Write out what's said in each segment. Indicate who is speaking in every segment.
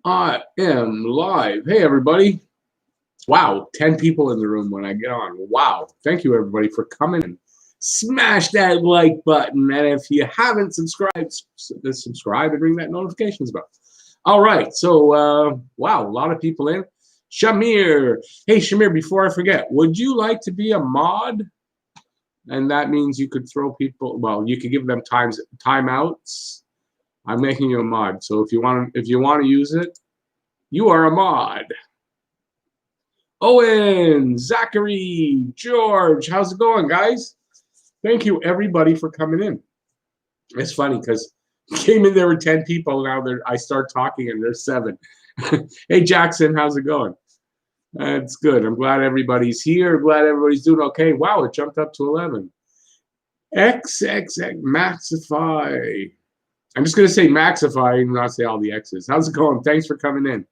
Speaker 1: I am live. Hey, everybody. Wow, 10 people in the room when I get on. Wow. Thank you, everybody, for coming in. Smash that like button. And if you haven't subscribed, subscribe and ring that notifications bell. All right. So, wow, a lot of people in. Shamir. Hey, Shamir, before I forget, would you like to be a mod? And that means you could throw people, well, you could give them timeouts. I'm making you a mod. So if you want to use it, you are a mod. Owen, Zachary, George, how's it going, guys? Thank you, everybody, for coming in. It's funny because came in, there were 10 people. Now I start talking and there's 7. Hey, Jackson, how's it going? That's good. I'm glad everybody's here. Glad everybody's doing okay. Wow, it jumped up to 11. XXX Maxify. I'm just going to say Maxify and not say all the X's. How's it going? Thanks for coming in.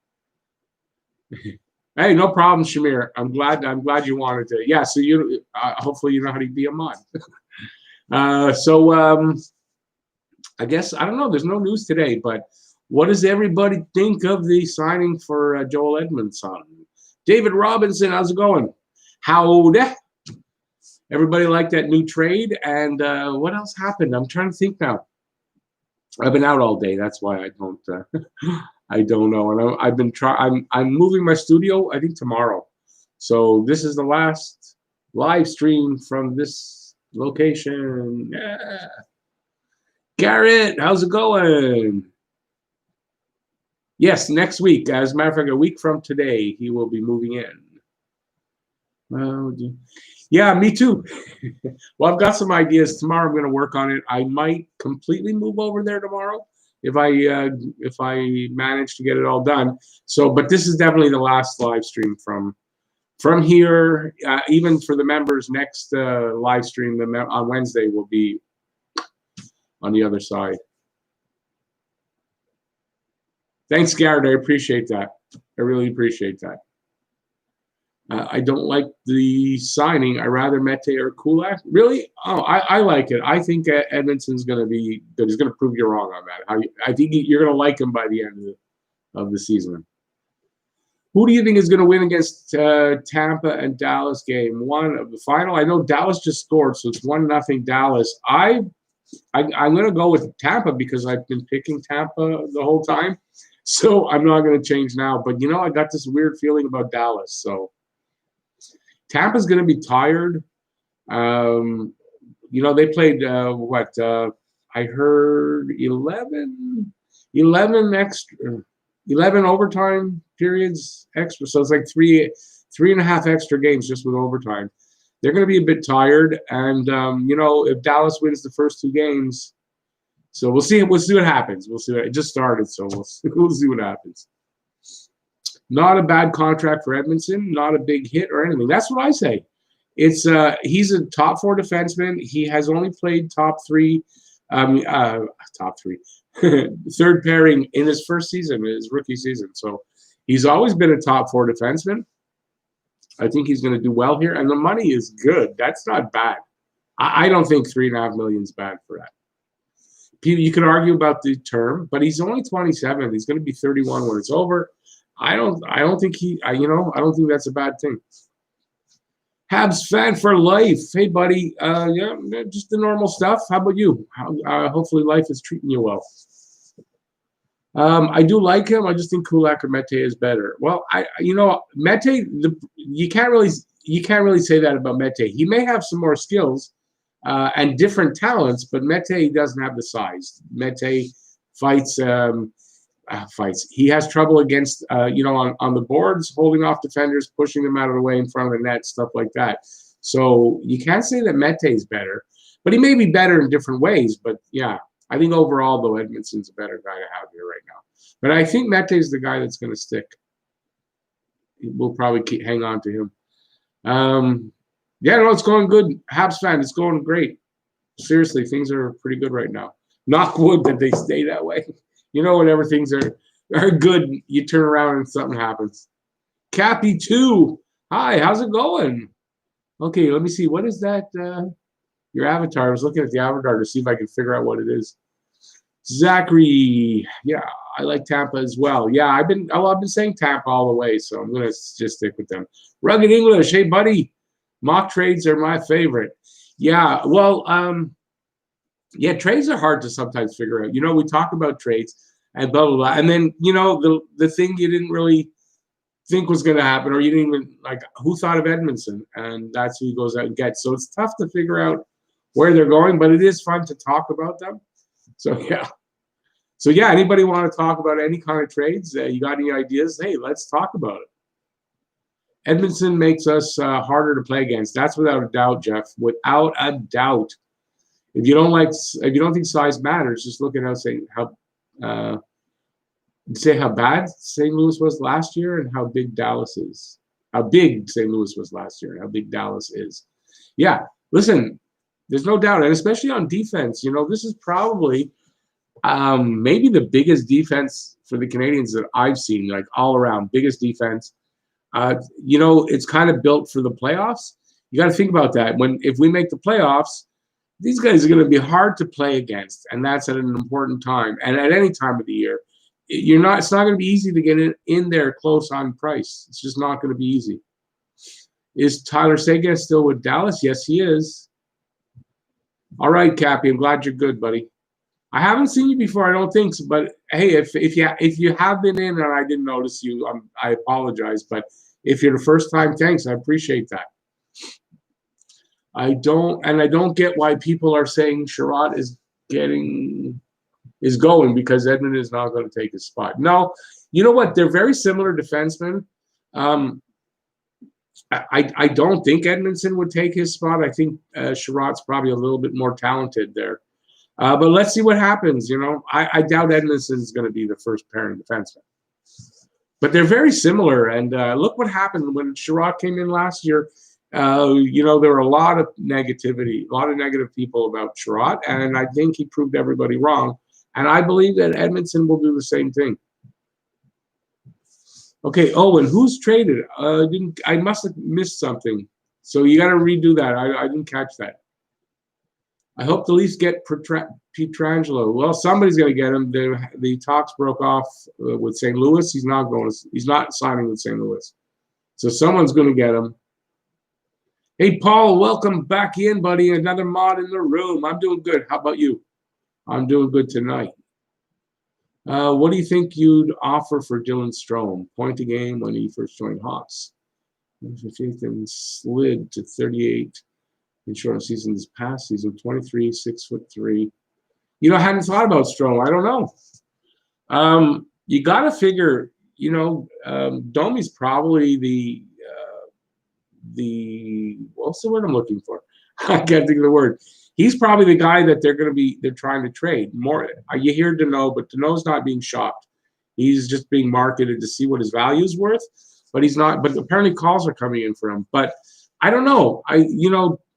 Speaker 1: Hey, no problem, Shamir. I'm glad you wanted to. Yeah, so you hopefully you know how to be a mod. I guess I don't know. There's no news today, but what does everybody think of the signing for Joel Edmundson? David Robinson, how's it going? Howdy. Everybody like that new trade? And what else happened? I'm trying to think now. I've been out all day. That's why I don't. I don't know. And I've been trying. I'm moving my studio, I think, tomorrow. So this is the last live stream from this location. Yeah. Garrett, how's it going? Yes, next week. As a matter of fact, a week from today, he will be moving in. Yeah, me too. Well, I've got some ideas. Tomorrow I'm going to work on it. I might completely move over there tomorrow if I manage to get it all done. So, but this is definitely the last live stream from here. Even for the members, next live stream on Wednesday will be on the other side. Thanks, Garrett. I appreciate that. I really appreciate that. I don't like the signing. I rather Mete or Kulak. Really? Oh, I like it. I think Edmundson's going to be good. He's going to prove you wrong on that. I think you're going to like him by the end of the season. Who do you think is going to win against Tampa and Dallas game 1 of the final? I know Dallas just scored, so it's 1-0 Dallas. I'm going to go with Tampa because I've been picking Tampa the whole time. So I'm not going to change now. But, I got this weird feeling about Dallas, so. Tampa's going to be tired. They played I heard 11 overtime periods extra. So it's like three and a half extra games just with overtime. They're going to be a bit tired, and if Dallas wins the first 2 games, so we'll see. We'll see what happens. We'll see. It just started, so we'll see what happens. Not a bad contract for Edmundson, not a big hit or anything. That's what I say. It's he's a top 4 defenseman. He has only played top 3, third pairing in his first season, his rookie season. So he's always been a top 4 defenseman. I think he's going to do well here, and the money is good. That's not bad. I don't think $3.5 million is bad for that. You could argue about the term, but he's only 27. He's going to be 31 when it's over. I don't think I don't think that's a bad thing. Habs fan for life. Hey, buddy. Yeah, just the normal stuff. How about you? Hopefully life is treating you well. I do like him. I just think Kulak or Mete is better. Well, Mete, you can't really say that about Mete. He may have some more skills and different talents, but Mete doesn't have the size. Mete fights. He has trouble against, on the boards, holding off defenders, pushing them out of the way in front of the net, stuff like that. So you can't say that Mete is better, but he may be better in different ways. But yeah, I think overall, though, Edmundson's a better guy to have here right now. But I think Mete is the guy that's going to stick. We'll probably hang on to him. It's going good. Habs fan, it's going great. Seriously, things are pretty good right now. Knock wood that they stay that way. Whenever things are good, you turn around and something happens. Cappy 2. Hi, how's it going? Okay, let me see. What is that? Your avatar. I was looking at the avatar to see if I can figure out what it is. Zachary. Yeah, I like Tampa as well. Yeah, I've been saying Tampa all the way, so I'm gonna just stick with them. Rugged English, hey buddy, mock trades are my favorite. Yeah, well, yeah, trades are hard to sometimes figure out. We talk about trades and blah blah blah, and then the thing you didn't really think was going to happen, or you didn't even like. Who thought of Edmundson? And that's who he goes out and gets. So it's tough to figure out where they're going, but it is fun to talk about them. So yeah. Anybody want to talk about any kind of trades? You got any ideas? Hey, let's talk about it. Edmundson makes us harder to play against. That's without a doubt, Jeff. Without a doubt. If you don't think size matters, just look at how bad St. Louis was last year and how big Dallas is. How big St. Louis was last year and how big Dallas is. Yeah, listen, there's no doubt, and especially on defense, this is probably maybe the biggest defense for the Canadians that I've seen, like all around, biggest defense. It's kind of built for the playoffs. You got to think about that. If we make the playoffs, these guys are going to be hard to play against, and that's at an important time. And at any time of the year, it's not going to be easy to get in there close on price. It's just not going to be easy. Is Tyler Seguin still with Dallas? Yes, he is. All right, Cappy, I'm glad you're good, buddy. I haven't seen you before, I don't think so. But hey, if you have been in and I didn't notice you, I apologize. But if you're the first time, thanks. I appreciate that. I don't get why people are saying Sherrod is going because Edmund is not going to take his spot. No, you know what? They're very similar defensemen. I don't think Edmundson would take his spot. I think Sherrod's probably a little bit more talented there. But let's see what happens. I doubt Edmundson is going to be the first pairing defenseman. But they're very similar. And look what happened when Sherrod came in last year. There were a lot of negativity, a lot of negative people about Sherrod, and I think he proved everybody wrong. And I believe that Edmundson will do the same thing. Okay, Owen, who's traded? I must have missed something. So you got to redo that. I didn't catch that. I hope the Leafs get Pietrangelo. Well, somebody's going to get him. The talks broke off with St. Louis. He's not signing with St. Louis. So someone's going to get him. Hey, Paul, welcome back in, buddy. Another mod in the room. I'm doing good. How about you? I'm doing good tonight. What do you think you'd offer for Dylan Strome? Point a game when he first joined Hawks. 15th and slid to 38 in short season this past season. 23, 6'3". I hadn't thought about Strome. I don't know. You got to figure, Domi's probably what's the word I'm looking for? I can't think of the word. He's probably the guy that they're trying to trade. More, you hear Deneau, but Deneau's not being shopped. He's just being marketed to see what his value is worth, but he's not. But apparently calls are coming in for him. But I don't know.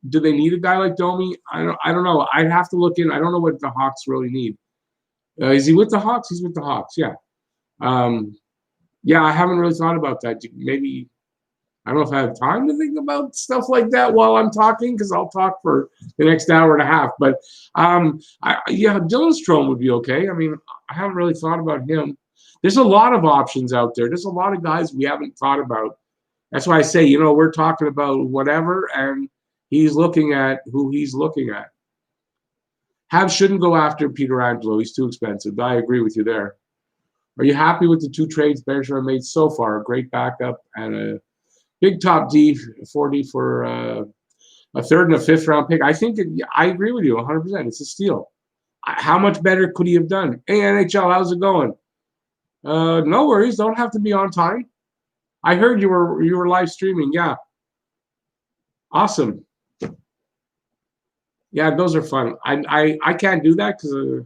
Speaker 1: Do they need a guy like Domi? I don't know. I'd have to look in. I don't know what the Hawks really need. Is he with the Hawks? He's with the Hawks. Yeah. Yeah. I haven't really thought about that. Maybe. I don't know if I have time to think about stuff like that while I'm talking, because I'll talk for the next hour and a half. But Dylan Strome would be okay. I mean, I haven't really thought about him. There's a lot of options out there. There's a lot of guys we haven't thought about. That's why I say, we're talking about whatever, and he's looking at who he's looking at. Habs shouldn't go after Pietrangelo. He's too expensive. I agree with you there. Are you happy with the two trades Bergeron made so far? A great backup and a big top D, 40 for a third and a fifth round pick. I think I agree with you 100%. It's a steal. How much better could he have done? Hey, NHL, how's it going? No worries. Don't have to be on time. I heard you were live streaming. Yeah. Awesome. Yeah, those are fun. I can't do that because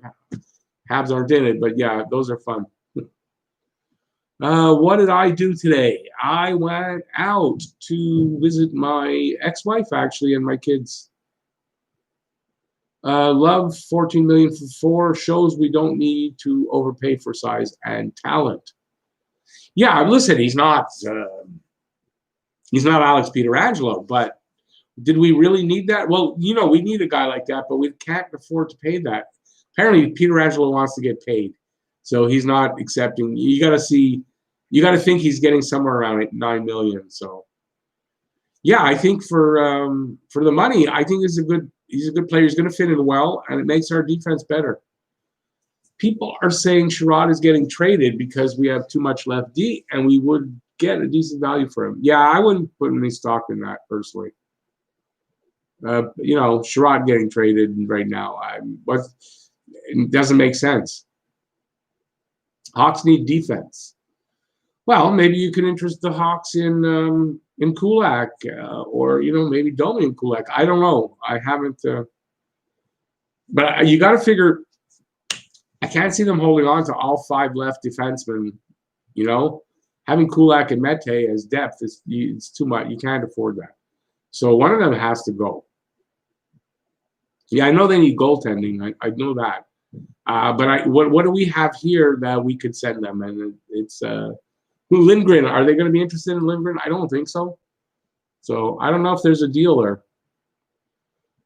Speaker 1: Habs aren't in it, but yeah, those are fun. What did I do today? I went out to visit my ex-wife, actually, and my kids. Love $14 million for 4 shows we don't need to overpay for size and talent. Yeah, listen, he's not Alex Pietrangelo, but did we really need that? Well, we need a guy like that, but we can't afford to pay that. Apparently, Pietrangelo wants to get paid. So he's not accepting. You got to think he's getting somewhere around 9 million. So yeah, I think for the money, I think he's a good player. He's going to fit in well, and it makes our defense better. People are saying Sherrod is getting traded because we have too much left D, and we would get a decent value for him. Yeah, I wouldn't put any stock in that personally. Sherrod getting traded right now, it doesn't make sense. Hawks need defense. Well, maybe you can interest the Hawks in Kulak, or maybe Domi and Kulak. I don't know. I haven't. But you got to figure. I can't see them holding on to all 5 left defensemen. Having Kulak and Mete as depth it's too much. You can't afford that. So one of them has to go. Yeah, I know they need goaltending. I know that. But what do we have here that we could send them? And it's Lindgren. Are they going to be interested in Lindgren? I don't think so. So I don't know if there's a deal there.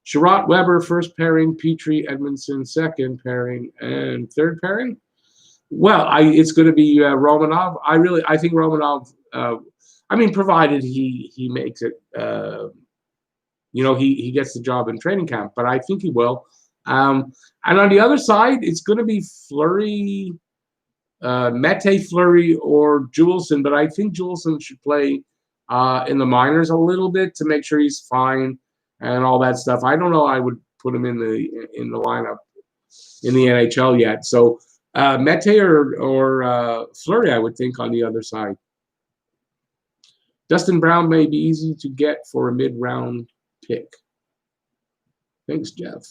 Speaker 1: Sherratt, Weber, first pairing. Petrie, Edmundson, second pairing. And third pairing? Well, it's going to be Romanov. I think Romanov, provided he makes it, he gets the job in training camp, but I think he will. And on the other side, it's going to be Fleury, Mete, Fleury, or Juleson, but I think Juleson should play in the minors a little bit to make sure he's fine and all that stuff. I don't know. I would put him in the lineup in the NHL yet. So Mete or Fleury, I would think, on the other side. Dustin Brown may be easy to get for a mid-round pick. Thanks, Jeff.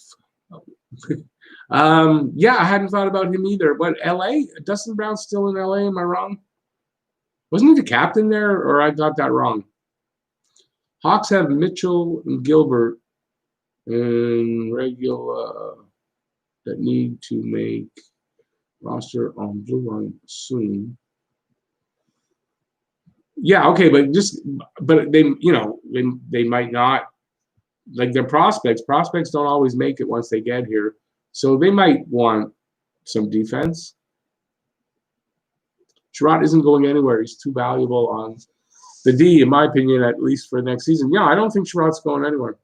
Speaker 1: Yeah, I hadn't thought about him either. But LA, Dustin Brown's still in LA. Am I wrong? Wasn't he the captain there, or I got that wrong? Hawks have Mitchell and Gilbert and regular that need to make roster on blue line soon. Yeah, okay, but they might not, like, their prospects. Prospects don't always make it once they get here, so they might want some defense. Sherratt isn't going anywhere. He's too valuable on the D, in my opinion, at least for next season. Yeah, I don't think Sherratt's going anywhere.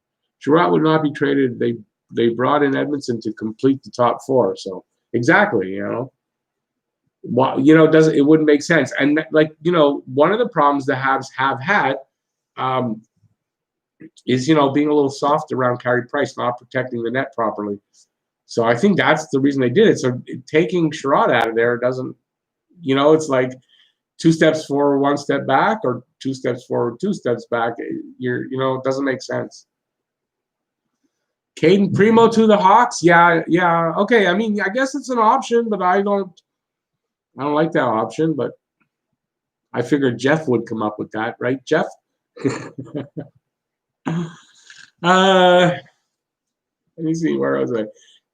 Speaker 1: Sherratt would not be traded. They brought in Edmundson to complete the top 4. So exactly, it wouldn't make sense. And one of the problems the Habs have had is being a little soft around Carey Price, not protecting the net properly. So I think that's the reason they did it. So taking Sherratt out of there doesn't, it's like 2 steps forward, 1 step back, or 2 steps forward, 2 steps back. It doesn't make sense. Caden Primo to the Hawks. Yeah. Okay. I guess it's an option, but I don't like that option. But I figured Jeff would come up with that, right, Jeff? Let me see. Where was I?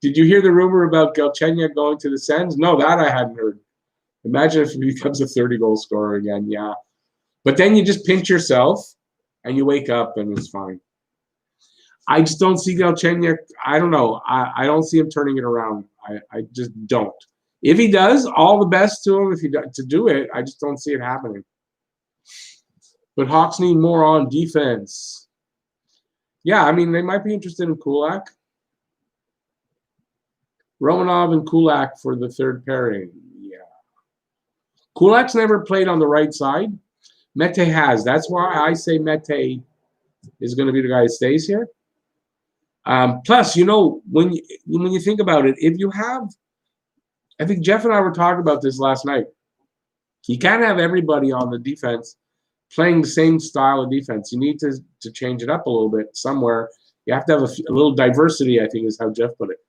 Speaker 1: Did you hear the rumor about Galchenyuk going to the Sens? No, that I hadn't heard. Imagine if he becomes a 30-goal scorer again. Yeah. But then you just pinch yourself and you wake up and it's fine. I just don't see Galchenyuk. I don't know. I don't see him turning it around. I just don't. If he does, all the best to him to do it. I just don't see it happening. But Hawks need more on defense. Yeah, they might be interested in Kulak. Romanov and Kulak for the third pairing. Yeah. Kulak's never played on the right side. Mete has. That's why I say Mete is going to be the guy that stays here. Plus, when you think about it, if you have, I think Jeff and I were talking about this last night. You can't have everybody on the defense playing the same style of defense. You need to change it up a little bit somewhere. You have to have a little diversity, I think is how Jeff put it.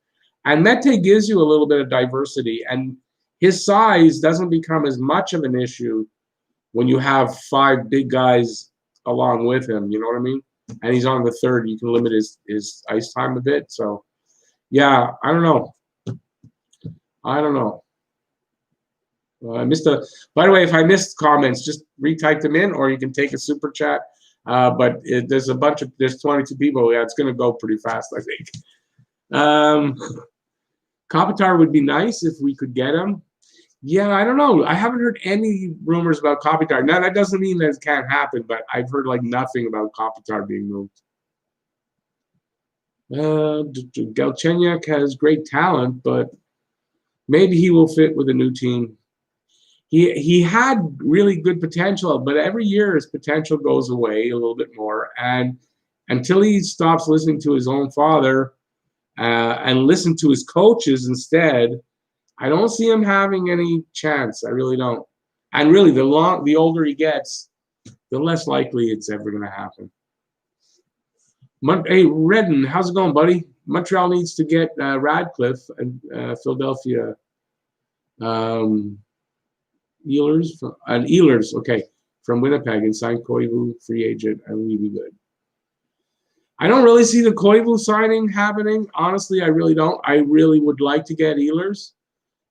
Speaker 1: And Mete gives you a little bit of diversity, and his size doesn't become as much of an issue when you have 5 big guys along with him. You know what I mean? And he's on the third. You can limit his ice time a bit. So, yeah, I don't know. I missed by the way, if I missed comments, just retype them in, or you can take a super chat. But there's 22 people. Yeah, it's going to go pretty fast, I think. Kopitar would be nice if we could get him. Yeah, I don't know. I haven't heard any rumors about Kopitar. Now, that doesn't mean that it can't happen, but I've heard like nothing about Kopitar being moved. Galchenyuk has great talent, but maybe he will fit with a new team. He had really good potential, but every year his potential goes away a little bit more. And until he stops listening to his own father and listen to his coaches instead, I don't see him having any chance. I really don't. And really, the older he gets, the less likely it's ever going to happen. Hey, Redden, how's it going, buddy? Montreal needs to get Radcliffe and Philadelphia. Ehlers, okay, from Winnipeg and signed Koivu, free agent, and really good. I don't really see the Koivu signing happening. Honestly, I really don't. I really would like to get Ehlers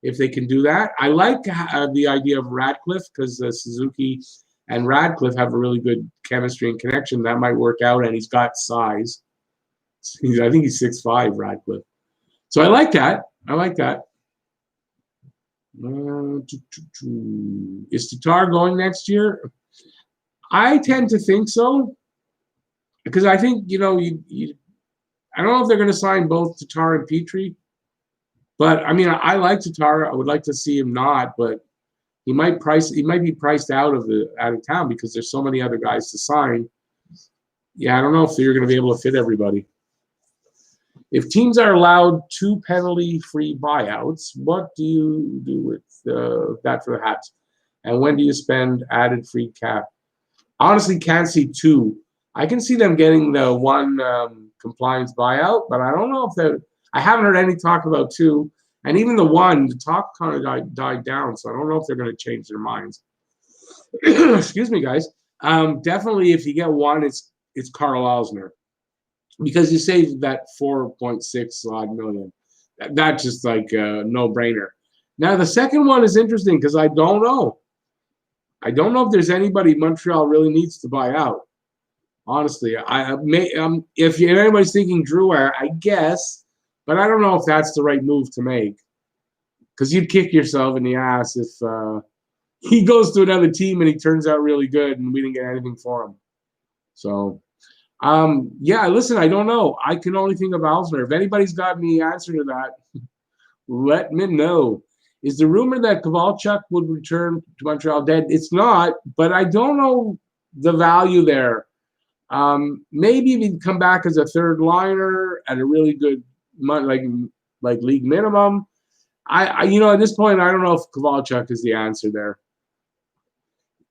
Speaker 1: if they can do that. I like the idea of Radcliffe because Suzuki and Radcliffe have a really good chemistry and connection. That might work out, and he's got size. I think he's 6'5", Radcliffe. So I like that. I like that. Is Tatar going next year? I tend to think so because I think, I don't know if they're going to sign both Tatar and Petrie. But I mean, I like Tatar. I would like to see him not, but he might be priced out of town because there's so many other guys to sign. Yeah, I don't know if you're going to be able to fit everybody. If teams are allowed 2 penalty-free buyouts, what do you do with that for the Habs? And when do you spend added free cap? Honestly, can't see 2. I can see them getting the 1 compliance buyout, but I don't know if they're. I haven't heard any talk about 2, and even the 1, the talk kind of died down. So I don't know if they're going to change their minds. Excuse me, guys. Definitely, if you get 1, it's Carl Alsner, because you save that 4.6 odd million. That's just like a no-brainer. Now the second one is interesting because I don't know. I don't know if there's anybody Montreal really needs to buy out. Honestly, if anybody's thinking Drew, I guess. But I don't know if that's the right move to make, because you'd kick yourself in the ass if he goes to another team and he turns out really good and we didn't get anything for him. So, yeah, listen, I don't know. I can only think of Alsner. If anybody's got any answer to that, let me know. Is the rumor that Kovalchuk would return to Montreal dead? It's not, but I don't know the value there. Maybe he'd come back as a third liner at a really good like league minimum. I at this point, I don't know if Kovalchuk is the answer there.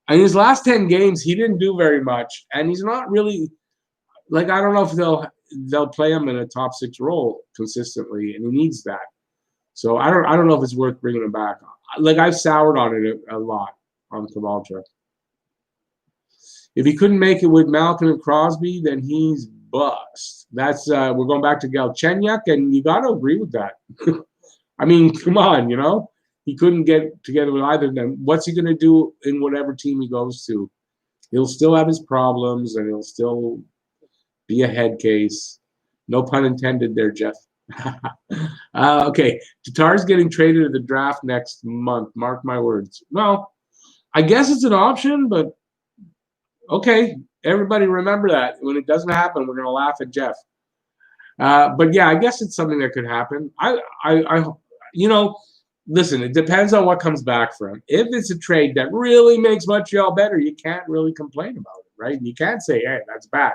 Speaker 1: In his last 10 games, he didn't do very much, and he's not really I don't know if they'll play him in a top 6 role consistently, and he needs that. So I don't know if it's worth bringing him back. I've soured on it a lot on Kovalchuk. If he couldn't make it with Malkin and Crosby, then he's bust. That's we're going back to Galchenyuk, and you got to agree with that. I mean, come on, he couldn't get together with either of them. What's he going to do in whatever team he goes to? He'll still have his problems, and he'll still be a head case. No pun intended there, Jeff. Okay, Tatar's getting traded at the draft next month. Mark my words. Well, I guess it's an option, but okay. Everybody remember that. When it doesn't happen, we're going to laugh at Jeff. But yeah, I guess it's something that could happen. Listen, it depends on what comes back for him. If it's a trade that really makes Montreal better, you can't really complain about it, right? You can't say, hey, that's bad.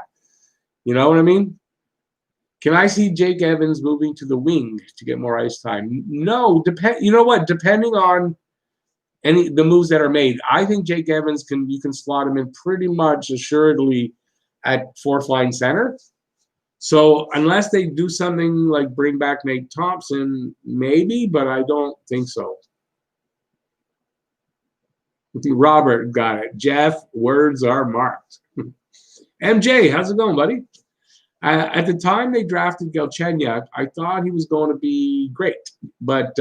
Speaker 1: You know what I mean? Can I see Jake Evans moving to the wing to get more ice time? No. You know what? Depending on the moves that are made, I think Jake Evans you can slot him in pretty much assuredly at 4th line center. So unless they do something like bring back Nate Thompson, maybe, but I don't think so. Robert got it. Jeff, words are marked. MJ, how's it going, buddy? At the time they drafted Galchenyuk, I thought he was going to be great, but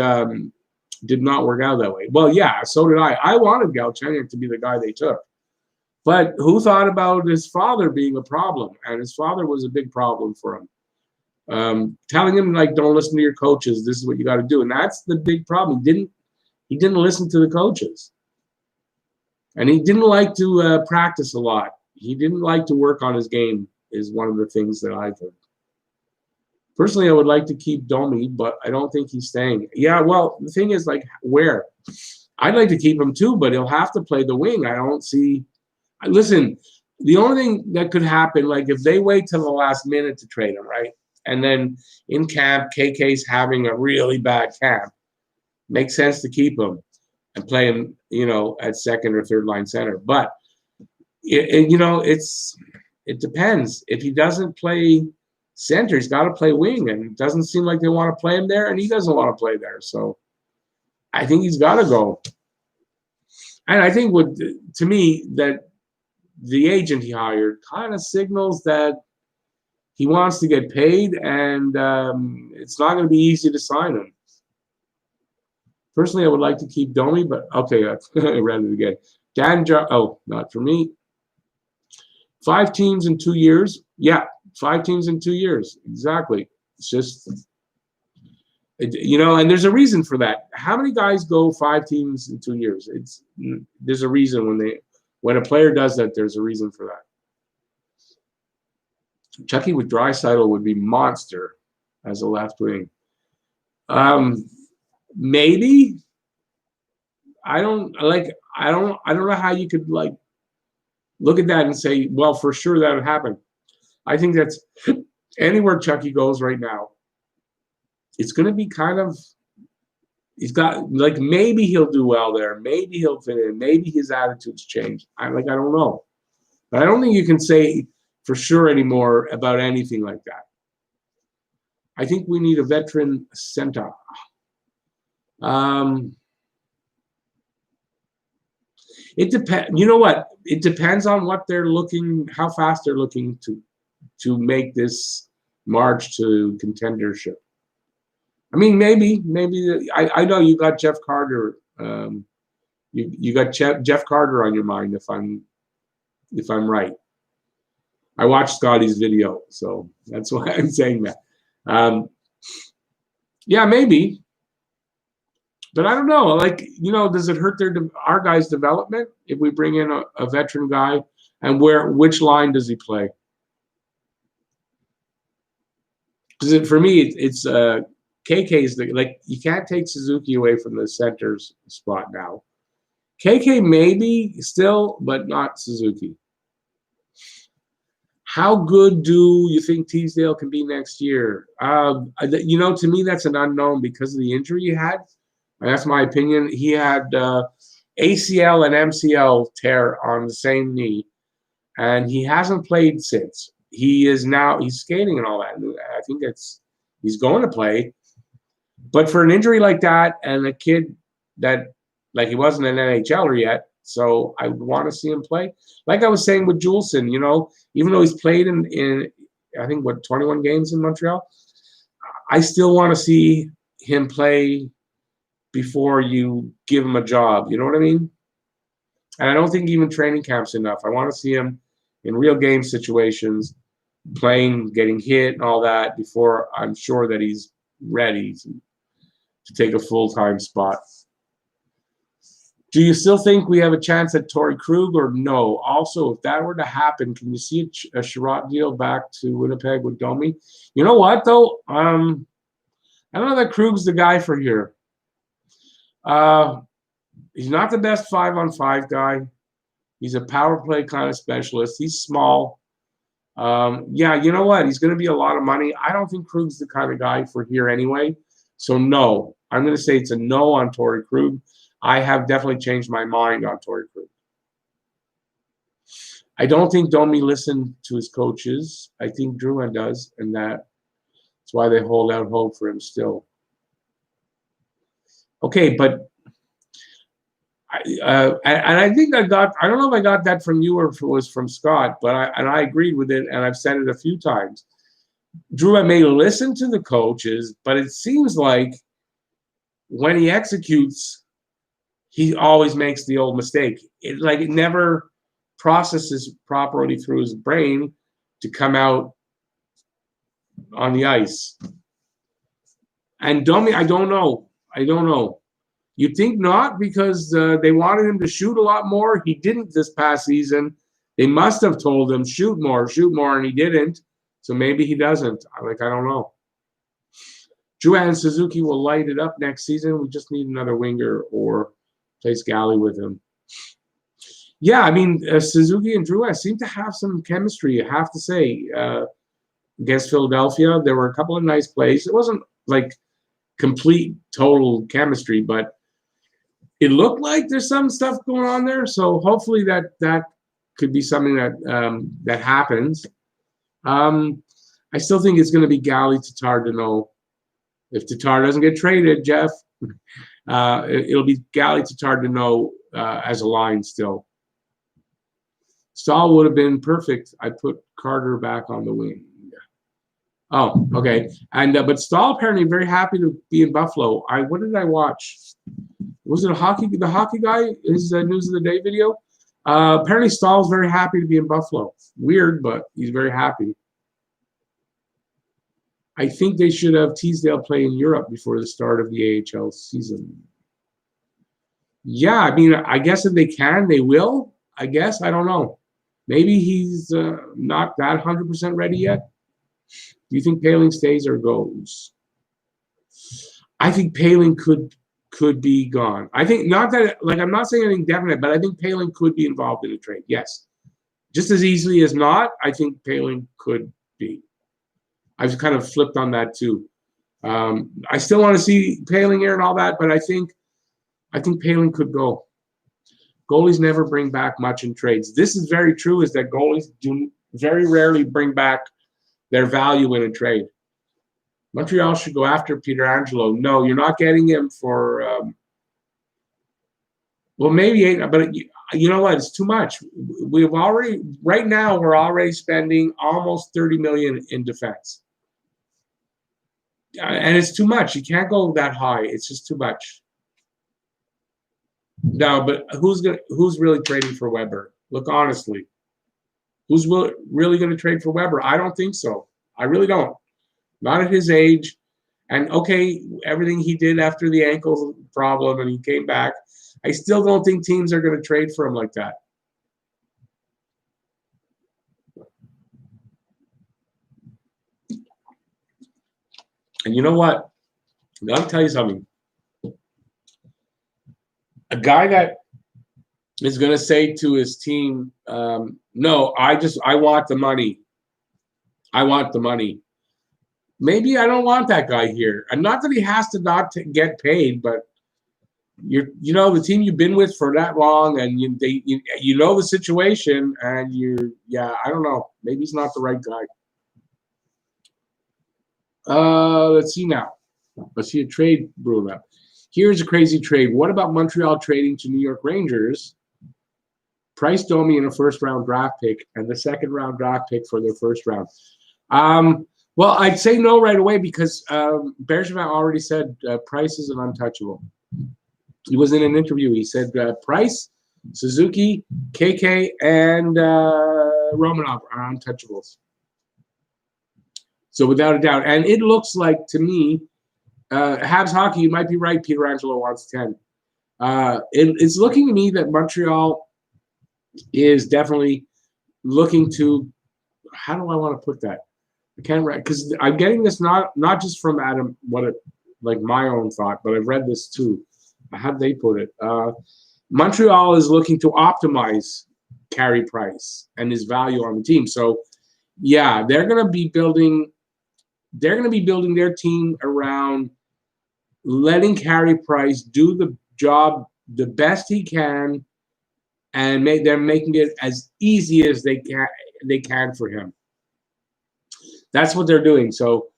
Speaker 1: did not work out that way. Well, yeah, so did I. I wanted Galchenyuk to be the guy they took. But who thought about his father being a problem? And his father was a big problem for him. Telling him, don't listen to your coaches. This is what you got to do. And that's the big problem. He didn't listen to the coaches. And he didn't like to practice a lot. He didn't like to work on his game, is one of the things that I've heard. Personally, I would like to keep Domi, but I don't think he's staying. Yeah, well, the thing is, like, where? I'd like to keep him too, but he'll have to play the wing. I don't see. Listen, the only thing that could happen, like if they wait till the last minute to trade him, right? And then in camp, KK's having a really bad camp. Makes sense to keep him and play him, at second or third line center. But it depends. If he doesn't play center, he's got to play wing, and it doesn't seem like they want to play him there, and he doesn't want to play there. So I think he's got to go. And I think to me that the agent he hired kind of signals that he wants to get paid, and it's not going to be easy to sign him. Personally, I would like to keep Domi, but okay, I read it again. Not for me. 5 teams in 2 years. Yeah, 5 teams in 2 years. Exactly. It's just, and there's a reason for that. How many guys go 5 teams in 2 years? There's a reason when a player does that. There's a reason for that. Chucky with Draisaitl would be monster as a left wing. Maybe. I don't know how you could look at that and say, well, for sure that would happen. I think that's anywhere Chucky goes right now. It's going to be kind of, he's got, maybe he'll do well there. Maybe he'll fit in. Maybe his attitude's changed. I don't know. But I don't think you can say for sure anymore about anything like that. I think we need a veteran center. It depends. You know what? It depends on what they're looking, how fast they're looking to make this march to contendership. I mean, maybe. I know you got Jeff Carter. You got Jeff Carter on your mind. If I'm right. I watched Scotty's video, so that's why I'm saying that. Yeah, maybe. But I don't know. Does it hurt our guys' development if we bring in a veteran guy? And which line does he play? Because for me, it's KK's you can't take Suzuki away from the center's spot now. KK maybe still, but not Suzuki. How good do you think Teasdale can be next year? To me, that's an unknown because of the injury he had. That's my opinion. He had ACL and MCL tear on the same knee, and he hasn't played since. He's skating and all that. I think he's going to play. But for an injury like that and a kid that, he wasn't an NHLer yet, so I would want to see him play. Like I was saying with Juleson, even though he's played in I think, 21 games in Montreal, I still want to see him play before you give him a job. You know what I mean? And I don't think even training camp's enough. I want to see him in real game situations, playing, getting hit, and all that before I'm sure that he's ready to take a full-time spot. Do you still think we have a chance at Torrey Krug or no? Also, if that were to happen, can you see a Sherratt deal back to Winnipeg with Domi? You know what, though? I don't know that Krug's the guy for here. He's not the best 5-on-5 guy. He's a power play kind of specialist. He's small. Yeah, you know what? He's going to be a lot of money. I don't think Krug's the kind of guy for here anyway. So no, I'm going to say it's a no on Torrey Krug. I have definitely changed my mind on Torrey Krug. I don't think Domi listened to his coaches. I think Drouin does, and that's why they hold out hope for him still. Okay, but I think I don't know if I got that from you or if it was from Scott, but I agreed with it, and I've said it a few times. Drouin may listen to the coaches, but it seems like when he executes, he always makes the old mistake. It never processes properly through his brain to come out on the ice. And Domi, I don't know. You'd think not, because they wanted him to shoot a lot more. He didn't this past season. They must have told him, shoot more, and he didn't. So maybe he doesn't. I don't know. Juan Suzuki will light it up next season. We just need another winger or place Galley with him. Yeah, I mean, Suzuki and Drouin seem to have some chemistry, I have to say. Against Philadelphia, there were a couple of nice plays. It wasn't like complete, total chemistry, but it looked like there's some stuff going on there. So hopefully that could be something that happens. I still think it's going to be Galley, Tatar, Deneau. If Tatar doesn't get traded, Jeff, it'll be Galley, Tatar, Deneau as a line still. Stahl would have been perfect. I put Carter back on the wing. Oh, okay. And but Stahl apparently very happy to be in Buffalo. What did I watch? Was it the hockey guy? His news of the day video. Apparently Stahl's very happy to be in Buffalo. Weird, but he's very happy. I think they should have Teasdale play in Europe before the start of the AHL season. Yeah, I mean, I guess if they can, they will. I guess. I don't know. Maybe he's not that 100% ready yet. Do you think Poehling stays or goes? I think Poehling could be gone. I think not that, like, I'm not saying anything definite, but I think Poehling could be involved in a trade. Yes. Just as easily as not, I think Poehling could be. I've kind of flipped on that too. I still want to see Poehling here and all that, but I think Poehling could go. Goalies never bring back much in trades. This is very true, is that goalies do very rarely bring back their value in a trade. Montreal should go after Pietrangelo. No, you're not getting him for well, maybe 8, but you know what? It's too much. Right now we're already spending almost $30 million in defense. And it's too much. You can't go that high. It's just too much. No, but who's really trading for Weber? Look, honestly, who's really going to trade for Weber? I don't think so. I really don't. Not at his age. And okay, everything he did after the ankle problem and he came back, I still don't think teams are going to trade for him like that. And you know what? I'll tell you something. A guy that is going to say to his team, no, I want the money. I want the money. Maybe I don't want that guy here. And not that he has to not get paid, but the team you've been with for that long, and you know the situation, and I don't know. Maybe he's not the right guy. Let's see now. Let's see a trade brewing up. Here's a crazy trade. What about Montreal trading to New York Rangers? Price Domi in a first-round draft pick and the second-round draft pick for their first round. Well, I'd say no right away because Bergevin already said Price is an untouchable. He was in an interview. He said Price, Suzuki, KK, and Romanov are untouchables. So without a doubt. And it looks like, to me, Habs hockey, you might be right, Pietrangelo wants 10. It's looking to me that Montreal is definitely looking to, how do I want to put that? I can't write, because I'm getting this not just from Adam, like my own thought, but I've read this too. How did they put it? Montreal is looking to optimize Carey Price and his value on the team. So, yeah, they're going to be building their team around letting Carey Price do the job the best he can, and they're making it as easy as they can for him. That's what they're doing. So,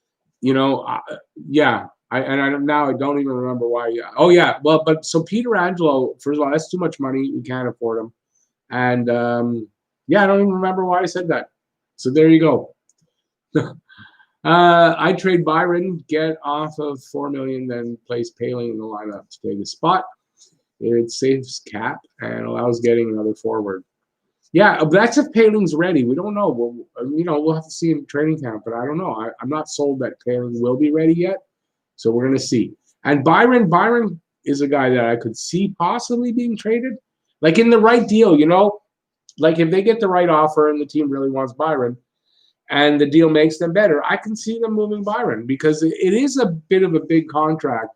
Speaker 1: yeah. I don't even remember why. Oh yeah, well, but so Pietrangelo, first of all, that's too much money. We can't afford him, and I don't even remember why I said that. So there you go. I trade Byron, get off of $4 million, then place Poehling in the lineup to take his spot. It saves cap and allows getting another forward. Yeah, that's if Poehling's ready. We don't know. We'll have to see in training camp, but I don't know. I'm not sold that Poehling will be ready yet. So we're going to see. And Byron, is a guy that I could see possibly being traded. Like in the right deal, you know? Like if they get the right offer and the team really wants Byron and the deal makes them better, I can see them moving Byron because it is a bit of a big contract.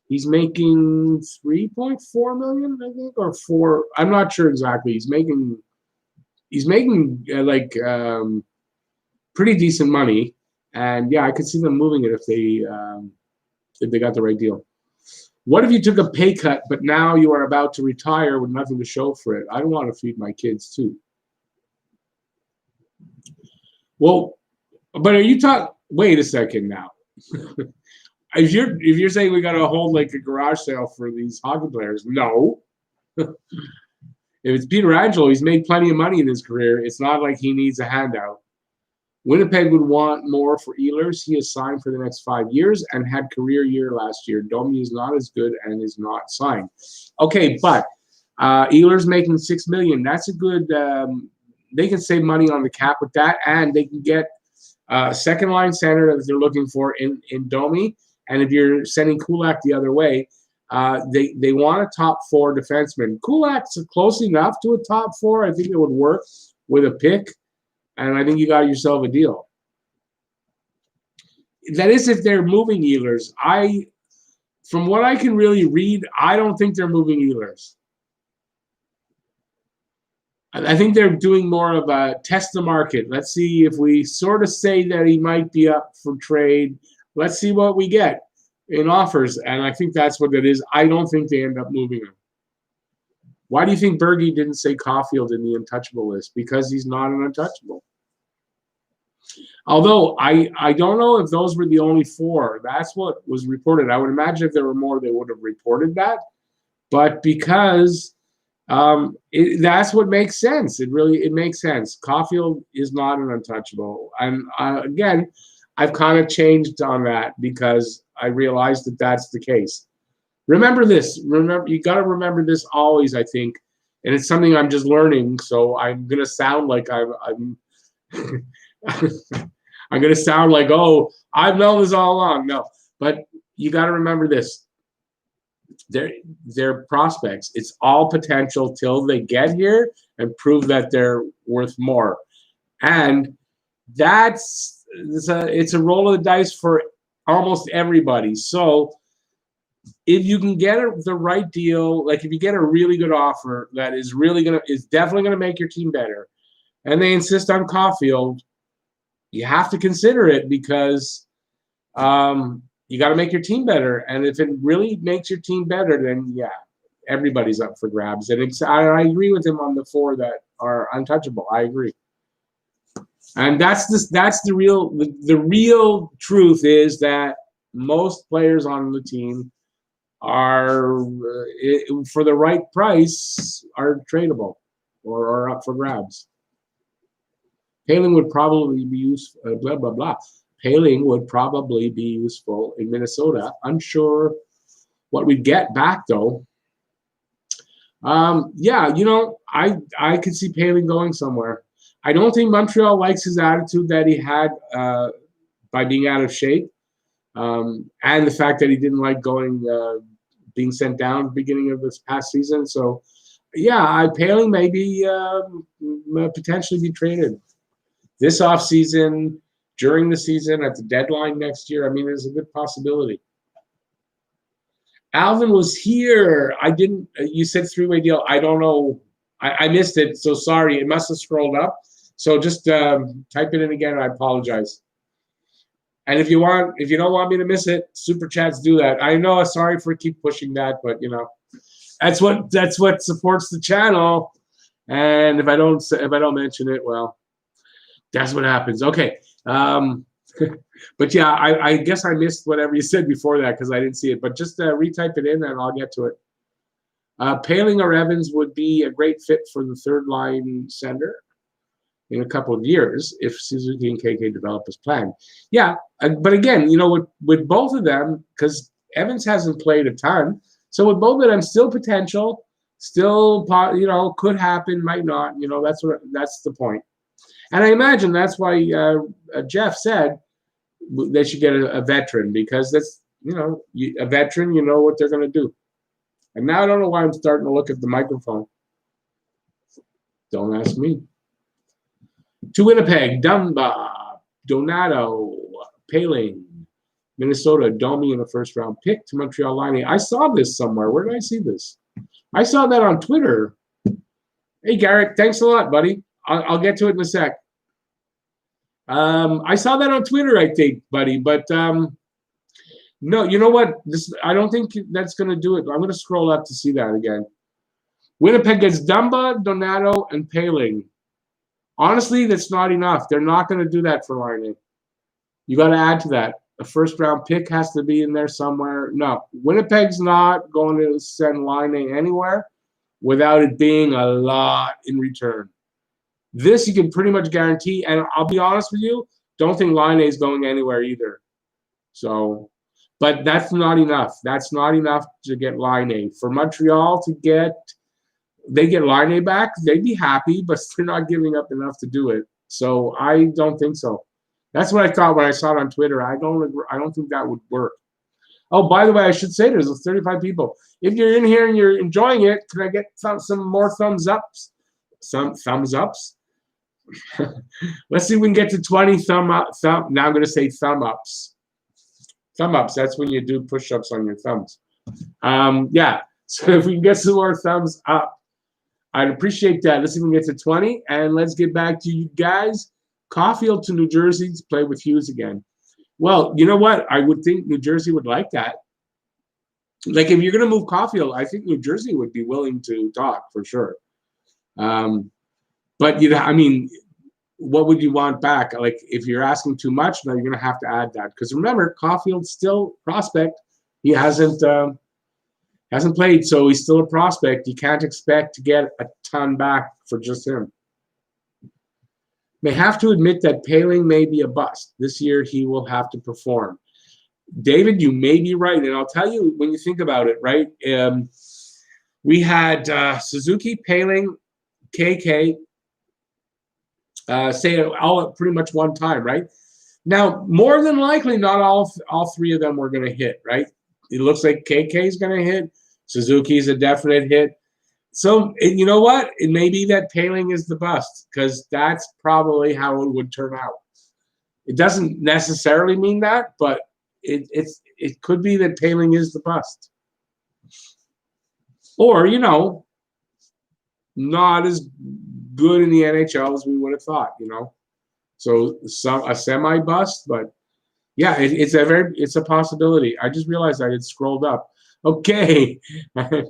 Speaker 1: He's making $3.4 million, I think, or $4. I'm not sure exactly. He's making pretty decent money, and yeah, I could see them moving it if they got the right deal. What if you took a pay cut, but now you are about to retire with nothing to show for it? I don't want to feed my kids too. Well, but are you talking? Wait a second now. If you're saying we got to hold like a garage sale for these hockey players, no. If it's Peter Angelo, he's made plenty of money in his career. It's not like he needs a handout. Winnipeg would want more for Ehlers. He is signed for the next 5 years and had career year last year. Domi is not as good and is not signed. Okay, but Ehlers making $6 million. That's a good. They can save money on the cap with that, and they can get a second line center that they're looking for in Domi. And if you're sending Kulak the other way, they want a top 4 defenseman. Kulak's close enough to a top 4. I think it would work with a pick, and I think you got yourself a deal. That is if they're moving Ehlers. From what I can really read, I don't think they're moving Ehlers. I think they're doing more of a test the market. Let's see if we sort of say that he might be up for trade. Let's see what we get in offers. And I think that's what it is. I don't think they end up moving him. Why do you think Berge didn't say Caulfield in the untouchable list? Because he's not an untouchable. Although I don't know if those were the only 4. That's what was reported. I would imagine if there were more, they would have reported that. But because that's what makes sense. It makes sense. Caulfield is not an untouchable. And again, I've kind of changed on that because I realized that that's the case. Remember this. You got to remember this always, I think. And it's something I'm just learning, so I'm going to sound like I'm I'm going to sound like, oh, I've known this all along. No. But you got to remember this. They're prospects. It's all potential till they get here and prove that they're worth more. And it's a roll of the dice for almost everybody. So if you can get the right deal, like if you get a really good offer that is definitely gonna make your team better, and they insist on Caulfield, you have to consider it because you got to make your team better. And if it really makes your team better, then yeah, everybody's up for grabs. And I agree with him on the 4 that are untouchable. I agree. And that's the real truth is that most players on the team are for the right price are tradable or are up for grabs. Paling would probably be useful. Blah blah blah. Paling would probably be useful in Minnesota. Unsure what we'd get back though. Yeah, I could see Paling going somewhere. I don't think Montreal likes his attitude that he had by being out of shape, and the fact that he didn't like being sent down at the beginning of this past season. So, yeah, Paling may be potentially be traded this offseason, during the season, at the deadline next year. I mean, there's a good possibility. Alvin was here. You said 3-way deal. I don't know. I missed it, so sorry. It must have scrolled up. So just type it in again. I apologize. And if you don't want me to miss it, super chats do that. I know. Sorry for keep pushing that, but that's what supports the channel. And if I don't mention it, well, that's what happens. Okay. But yeah, I guess I missed whatever you said before that because I didn't see it. But just retype it in and I'll get to it. Paling or Evans would be a great fit for the third line center in a couple of years if Suzuki and KK develop as planned. Yeah, but again, with both of them, because Evans hasn't played a ton, so with both of them, still potential, still could happen, might not. That's the point. And I imagine that's why Jeff said they should get a veteran because that's a veteran. You know what they're going to do. And now I don't know why I'm starting to look at the microphone. Don't ask me. To Winnipeg, Dumba, Donato, Paling, Minnesota, Domi in the first round pick to Montreal Line. I saw this somewhere. Where did I see this? I saw that on Twitter. Hey, Garrett, thanks a lot, buddy. I'll get to it in a sec. I saw that on Twitter, I think, buddy. But no, you know what? I don't think that's going to do it. I'm going to scroll up to see that again. Winnipeg gets Dumba, Donato, and Paling. Honestly, that's not enough. They're not going to do that for Line. You got to add to that. A first-round pick has to be in there somewhere. No, Winnipeg's not going to send Line anywhere without it being a lot in return. This you can pretty much guarantee, and I'll be honest with you, don't think Line is going anywhere either. So, but that's not enough. That's not enough to get Line. For Montreal to get Line back, they'd be happy, but they're not giving up enough to do it. So I don't think so. That's what I thought when I saw it on Twitter. I don't think that would work. Oh, by the way, I should say there's 35 people. If you're in here and you're enjoying it, can I get some more thumbs ups? Some thumbs ups? Let's see if we can get to 20 now I'm going to say thumb ups. Thumb ups, that's when you do push-ups on your thumbs. Yeah, so if we can get some more thumbs up, I'd appreciate that. Let's see if we can get to 20, and let's get back to you guys. Caulfield to New Jersey to play with Hughes again. Well, you know what? I would think New Jersey would like that. Like, if you're going to move Caulfield, I think New Jersey would be willing to talk for sure. But, I mean, what would you want back? Like, if you're asking too much, now you're going to have to add that. Because remember, Caulfield's still prospect. He hasn't played, so he's still a prospect. You can't expect to get a ton back for just him. May have to admit that Paling may be a bust. This year he will have to perform. David, you may be right. And I'll tell you, when you think about it, right? We had Suzuki, Paling, KK, say all at pretty much one time, right? Now, more than likely, not all three of them were going to hit, right? It looks like KK is going to hit. Suzuki's a definite hit. So, you know what? It may be that Paling is the bust, because that's probably how it would turn out. It doesn't necessarily mean that, but it could be that Paling is the bust. Or, not as good in the NHL as we would have thought, So a semi-bust, but yeah, it's a possibility. I just realized I had scrolled up. Okay,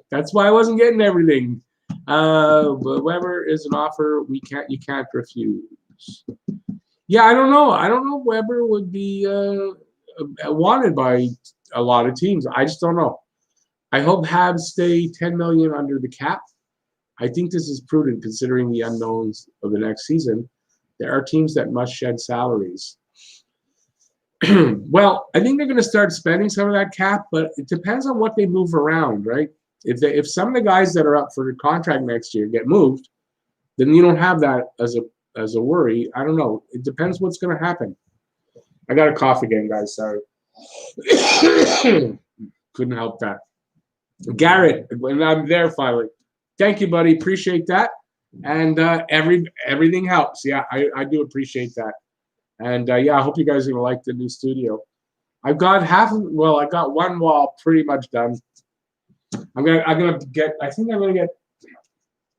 Speaker 1: that's why I wasn't getting everything. But Weber is an offer you can't refuse. Yeah, I don't know. I don't know if Weber would be wanted by a lot of teams. I just don't know. I hope Habs stay $10 million under the cap. I think this is prudent considering the unknowns of the next season. There are teams that must shed salaries. Well, I think they're going to start spending some of that cap, but it depends on what they move around, right? If some of the guys that are up for the contract next year get moved, then you don't have that as a worry. I don't know. It depends what's going to happen. I got a cough again, guys. Sorry. Couldn't help that. Garrett, when I'm there finally. Thank you, buddy. Appreciate that. And everything helps. Yeah, I do appreciate that. And yeah, I hope you guys are gonna like the new studio. I got one wall pretty much done. I think I'm gonna get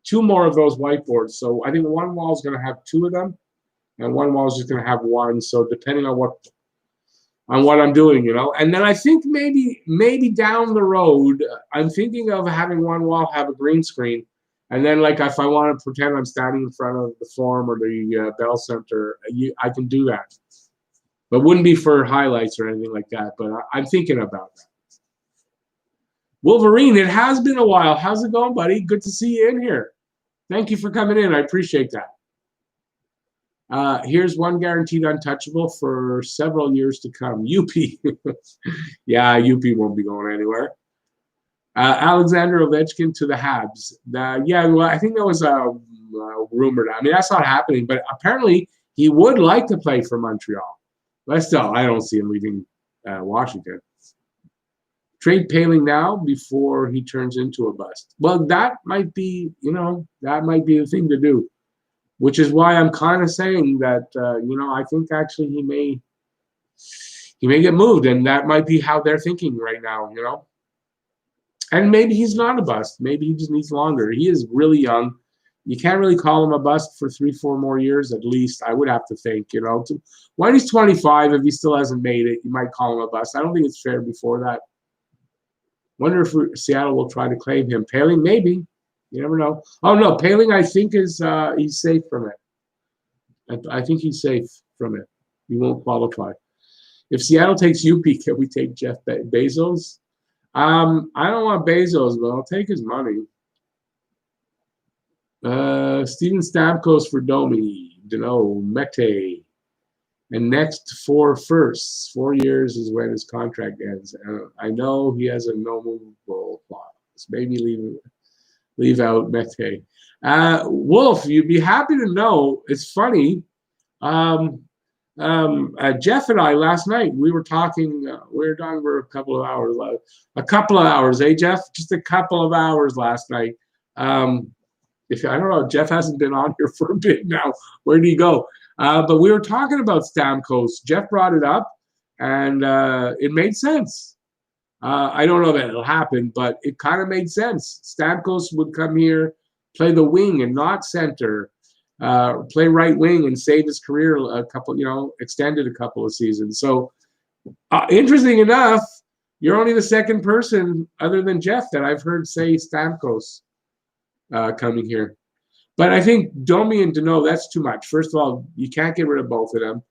Speaker 1: 2 more of those whiteboards. So I think one wall is gonna have 2 of them, and one wall is just gonna have 1. So depending on what I'm doing, And then I think maybe down the road, I'm thinking of having one wall have a green screen. And then, like, if I want to pretend I'm standing in front of the Forum or the Bell Center, I can do that. But it wouldn't be for highlights or anything like that. But I'm thinking about that. Wolverine, it has been a while. How's it going, buddy? Good to see you in here. Thank you for coming in. I appreciate that. Here's one guaranteed untouchable for several years to come. UP. Yeah, UP won't be going anywhere. Alexander Ovechkin to the Habs. Yeah, well, I think that was rumored. I mean, that's not happening, but apparently he would like to play for Montreal. But still, I don't see him leaving Washington. Trade Paling now before he turns into a bust. Well, that might be, that might be the thing to do, which is why I'm kind of saying that, I think actually he may get moved, and that might be how they're thinking right now, And maybe he's not a bust. Maybe he just needs longer. He is really young. You can't really call him a bust for 3-4 more years at least, I would have to think, When he's 25, if he still hasn't made it, you might call him a bust. I don't think it's fair before that. Wonder if Seattle will try to claim him. Paling, maybe. You never know. Oh, no, Paling, I think, he's safe from it. I think he's safe from it. He won't qualify. If Seattle takes UP, can we take Jeff Bezos? I don't want Bezos, but I'll take his money. Steven Stamkos for Domi, Dano, Mete. And next 4 firsts. 4 years is when his contract ends. I know he has a no movable clause. Maybe leave out Mete. Wolf, you'd be happy to know, it's funny. Jeff and I last night, we were talking for a couple of hours. Jeff? Just a couple of hours last night. I don't know, Jeff hasn't been on here for a bit now. Where did he go? But we were talking about Stamkos. Jeff brought it up, and it made sense. I don't know that it'll happen, but it kind of made sense. Stamkos would come here, play the wing and not center, play right wing and save his career extended a couple of seasons. So, interesting enough, you're only the second person other than Jeff that I've heard say Stamkos coming here. But I think Domi and Dano, that's too much. First of all, you can't get rid of both of them,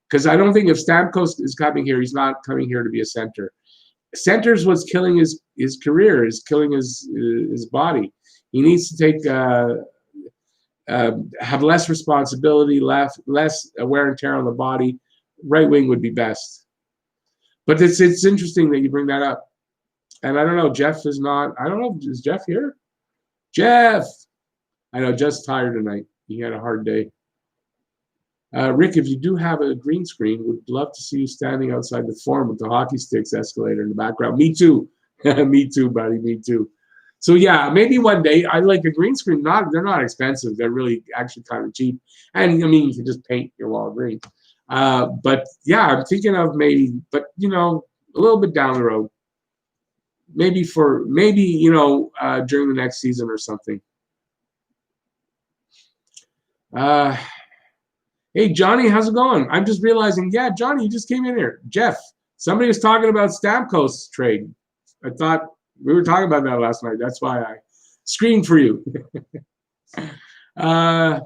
Speaker 1: because I don't think if Stamkos is coming here, he's not coming here to be a center. Center's what's killing his career, is killing his body. He needs to take have less responsibility, less wear and tear on the body. Right wing would be best. But it's interesting that you bring that up. And I don't know, Jeff is not. I don't know, is Jeff here? Jeff. I know, just tired tonight. He had a hard day. Rick, if you do have a green screen, would love to see you standing outside the Forum with the hockey sticks escalator in the background. Me too. Me too, buddy. Me too. So yeah, maybe one day. I like a green screen. They're not expensive. They're really actually kind of cheap. And I mean, you can just paint your wall green. But yeah, I'm thinking of maybe, but a little bit down the road. Maybe during the next season or something. Hey, Johnny, how's it going? I'm just realizing, yeah, Johnny, you just came in here. Jeff, somebody was talking about Stamkos trade. I thought we were talking about that last night. That's why I screened for you. I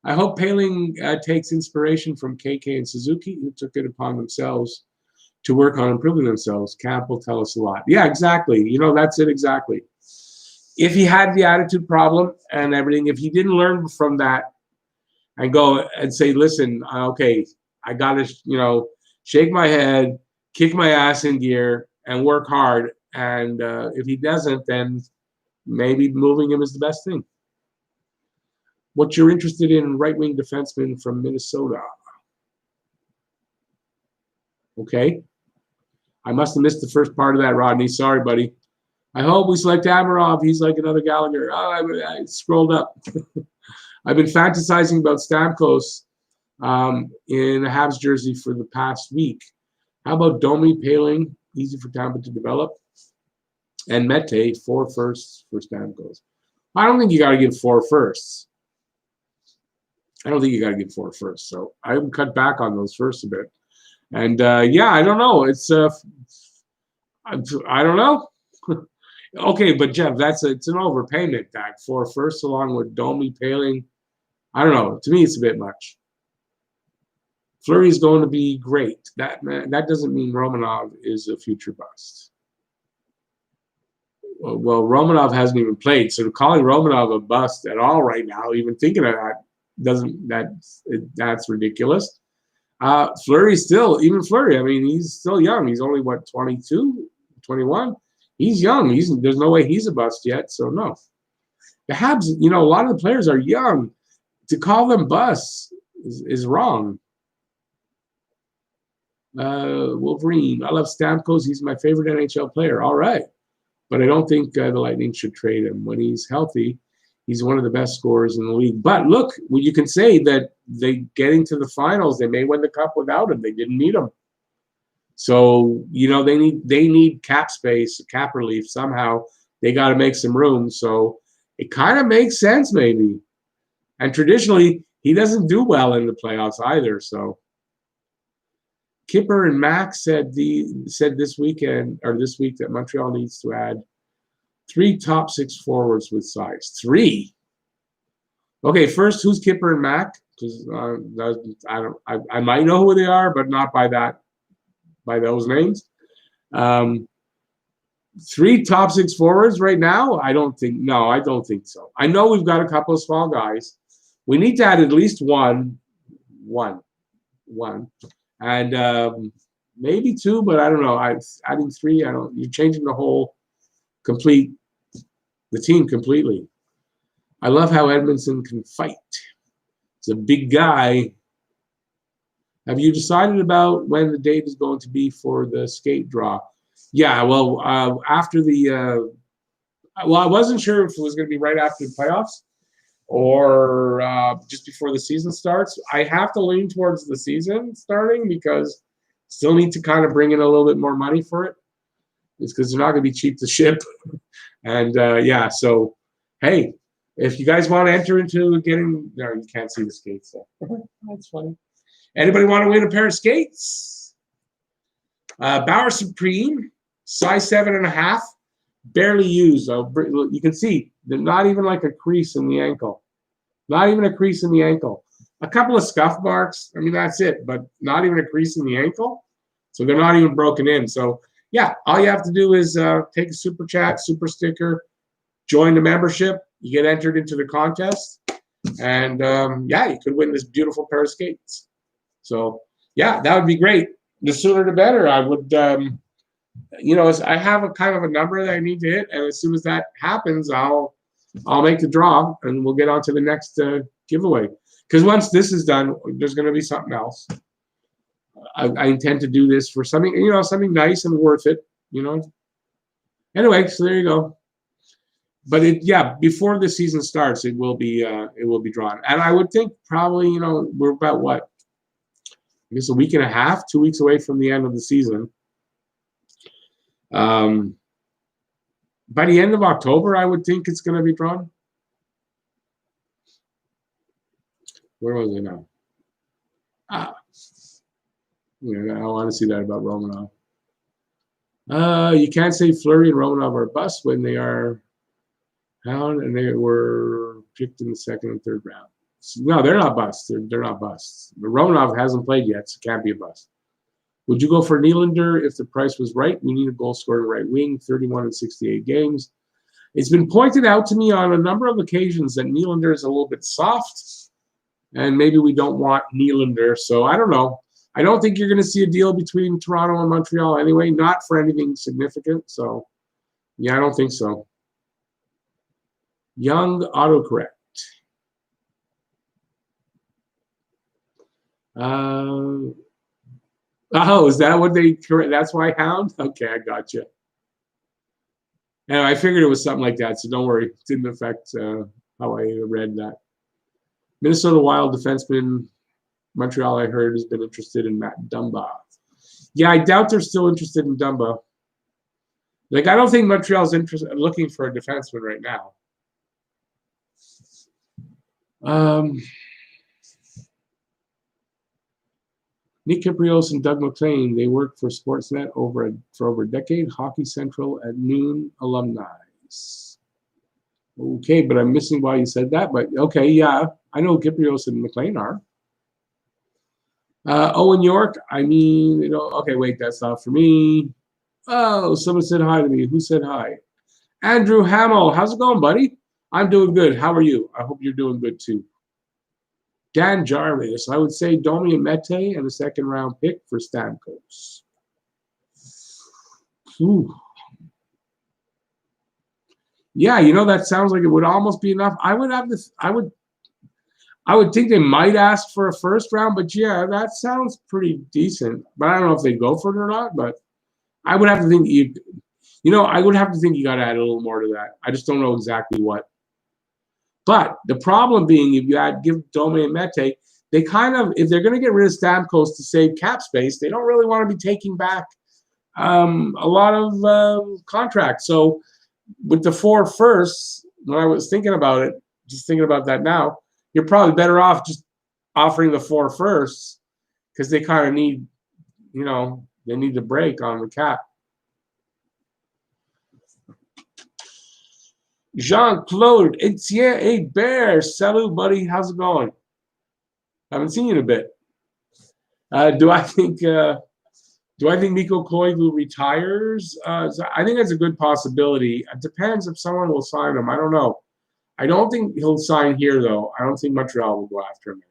Speaker 1: hope Paling takes inspiration from KK and Suzuki, who took it upon themselves to work on improving themselves. Camp will tell us a lot. Yeah, exactly. That's it exactly. If he had the attitude problem and everything, if he didn't learn from that, and go and say, listen, okay, I got to, shake my head, kick my ass in gear, and work hard. And if he doesn't, then maybe moving him is the best thing. What you're interested in, right-wing defenseman from Minnesota. Okay. I must have missed the first part of that, Rodney. Sorry, buddy. I hope we select Amarov. He's like another Gallagher. Oh, I scrolled up. I've been fantasizing about Stamkos in a Habs jersey for the past week. How about Domi, Paling? Easy for Tampa to develop. And Mete, 4 firsts for Stamkos. I don't think you got to give 4 firsts. I don't think you got to give 4 firsts. So I would cut back on those firsts a bit. And yeah, I don't know. It's I don't know. Okay, but Jeff, it's an overpayment. That 4 firsts along with Domi, Paling. I don't know. To me, it's a bit much. Fleury is going to be great. That doesn't mean Romanov is a future bust. Well, Romanov hasn't even played, so calling Romanov a bust at all right now, even thinking of that, that's ridiculous. Fleury Fleury. I mean, he's still young. He's only 22, 21. He's young. There's no way he's a bust yet. So no. The Habs, a lot of the players are young. To call them busts is wrong. Wolverine. I love Stamkos. He's my favorite NHL player. All right. But I don't think the Lightning should trade him. When he's healthy, he's one of the best scorers in the league. But look, well, you can say that they getting to the finals, they may win the cup without him. They didn't need him. So, they need cap space, cap relief somehow. They got to make some room. So it kind of makes sense maybe. And traditionally, he doesn't do well in the playoffs either. So Kipper and Max said this week that Montreal needs to add 3 top 6 forwards with size. 3. Okay, first, who's Kipper and Mac? Because I might know who they are, but not by those names. 3 top 6 forwards right now? I don't think so. I know we've got a couple of small guys. We need to add at least one, and maybe 2, but I don't know. Adding 3, you're changing the team completely. I love how Edmundson can fight. He's a big guy. Have you decided about when the date is going to be for the skate draw? Yeah, well, after I wasn't sure if it was going to be right after the playoffs or just before the season starts. I have to lean towards the season starting because still need to kind of bring in a little bit more money for it. It's because they're not going to be cheap to ship. And so hey, if you guys want to enter into getting, no, you can't see the skates. So. That's funny. Anybody want to win a pair of skates? Bauer Supreme, size 7.5, barely used. You can see they're not even like a crease in the ankle. Not even a crease in the ankle. A couple of scuff marks. I mean, that's it, but not even a crease in the ankle. So they're not even broken in. So yeah, all you have to do is take a super chat, super sticker, join the membership. You get entered into the contest, and you could win this beautiful pair of skates. So yeah, that would be great. The sooner the better. I would, I have a kind of a number that I need to hit, and as soon as that happens, I'll make the draw, and we'll get on to the next giveaway. Because once this is done, there's going to be something else. I intend to do this for something, something nice and worth it. Anyway, so there you go. But before the season starts, it will be drawn, and I would think probably we're about what, I guess a week and a half, 2 weeks away from the end of the season. By the end of October, I would think it's going to be drawn. Where was I now? I want to see that about Romanov. You can't say Fleury and Romanov are busts when they are down and they were picked in the second and third round. No, they're not busts. They're not busts. But Romanov hasn't played yet, so it can't be a bust. Would you go for Nylander if the price was right? We need a goal scorer right wing, 31 and 68 games. It's been pointed out to me on a number of occasions that Nylander is a little bit soft, and maybe we don't want Nylander. So I don't know. I don't think you're going to see a deal between Toronto and Montreal anyway, not for anything significant. So, yeah, I don't think so. Young autocorrect. Is that what they correct? That's why Hound? Okay, I got you. Anyway, I figured it was something like that, so don't worry. It didn't affect how I read that. Minnesota Wild defenseman Montreal, I heard, has been interested in Matt Dumba. Yeah, I doubt they're still interested in Dumba. I don't think Montreal's looking for a defenseman right now. Nick Kiprios and Doug McLean, they worked for Sportsnet for over a decade. Hockey Central at noon alumni. Okay, but I'm missing why you said that. But okay, yeah, I know Kiprios and McLean are. Owen York, okay, wait, that's not for me. Oh, someone said hi to me. Who said hi? Andrew Hamill, how's it going, buddy? I'm doing good. How are you? I hope you're doing good too. Dan Jarvis, I would say Domi and Mete and a second-round pick for Stamkos. Ooh. Yeah, that sounds like it would almost be enough. I I would think they might ask for a first round, but yeah, that sounds pretty decent. But I don't know if they'd go for it or not. But I would have to think I would have to think you got to add a little more to that. I just don't know exactly what. But the problem being, if you give Domi and Mete, they kind of, if they're going to get rid of Stamkos to save cap space, they don't really want to be taking back a lot of contracts. So with the 4 firsts, when I was thinking about it, just thinking about that now, you're probably better off just offering the 4 firsts because they kind of need, they need the break on the cap. Jean-Claude Etienne, hey Bear, salut buddy, how's it going? Haven't seen you in a bit. Do I think Mikko Koivu retires? I think that's a good possibility. It depends if someone will sign him. I don't know. I don't think he'll sign here though. I don't think Montreal will go after him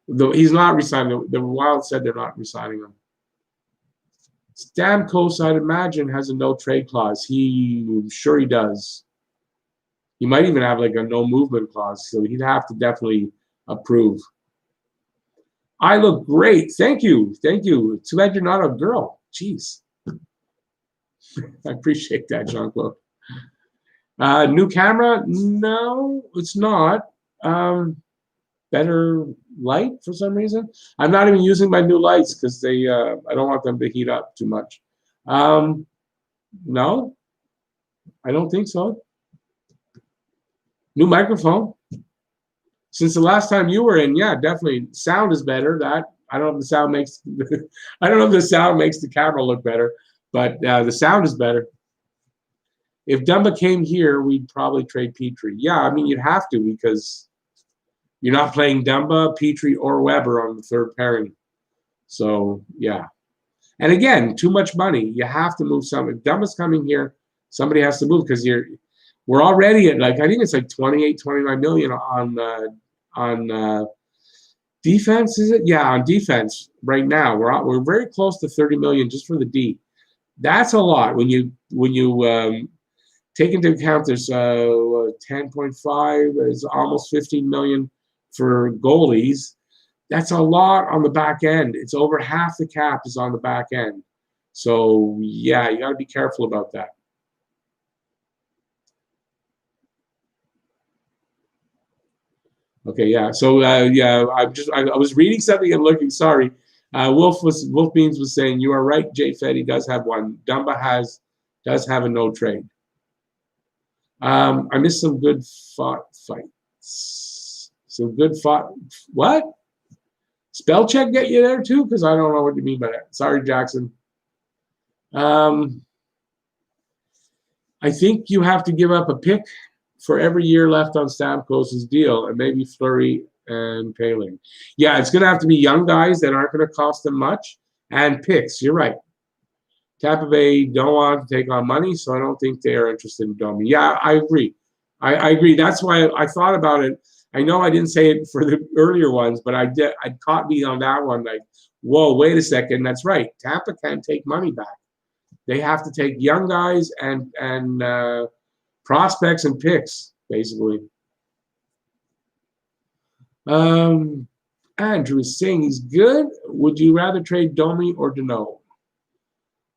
Speaker 1: anyway. Though he's not resigning. The Wild said they're not resigning him. Stamkos, I'd imagine, has a no trade clause. I'm sure he does. He might even have like a no movement clause, so he'd have to definitely approve. I look great. Thank you. Thank you. Too bad you're not a girl. Jeez. I appreciate that, Jean-Claude. New camera? No, it's not. Better light for some reason. I'm not even using my new lights because I don't want them to heat up too much. No, I don't think so. New microphone. Since the last time you were in, yeah, definitely. Sound is better. I don't know if the sound makes I don't know if the sound makes the camera look better, but the sound is better. If Dumba came here, we'd probably trade Petrie. Yeah, I mean you'd have to because you're not playing Dumba, Petrie, or Weber on the third pairing. So yeah. And again, too much money. You have to move somebody. If Dumba's coming here, somebody has to move because we're already at I think it's like 28, 29 million on defense, is it? Yeah, on defense right now. We're very close to 30 million just for the D. That's a lot when you take into account there's 10.5 is almost 15 million for goalies. That's a lot on the back end. It's over half the cap is on the back end. So yeah, you got to be careful about that. Okay, yeah. So yeah, I was reading something and looking. Sorry, Wolf Beans was saying you are right. Jay Fetty does have one. Dumba does have a no trade. I missed some good fights. Some good fought. What? Spell check get you there too? Because I don't know what you mean by that. Sorry, Jackson. I think you have to give up a pick for every year left on Stamkos' deal, and maybe Fleury and Paling. Yeah, it's going to have to be young guys that aren't going to cost them much, and picks. You're right. Tampa Bay don't want to take on money, so I don't think they are interested in Domi. Yeah, I agree. I agree. That's why I thought about it. I know I didn't say it for the earlier ones, but I caught me on that one. Like, whoa, wait a second. That's right. Tampa can't take money back. They have to take young guys and prospects and picks, basically. Andrew is saying he's good. Would you rather trade Domi or Danault?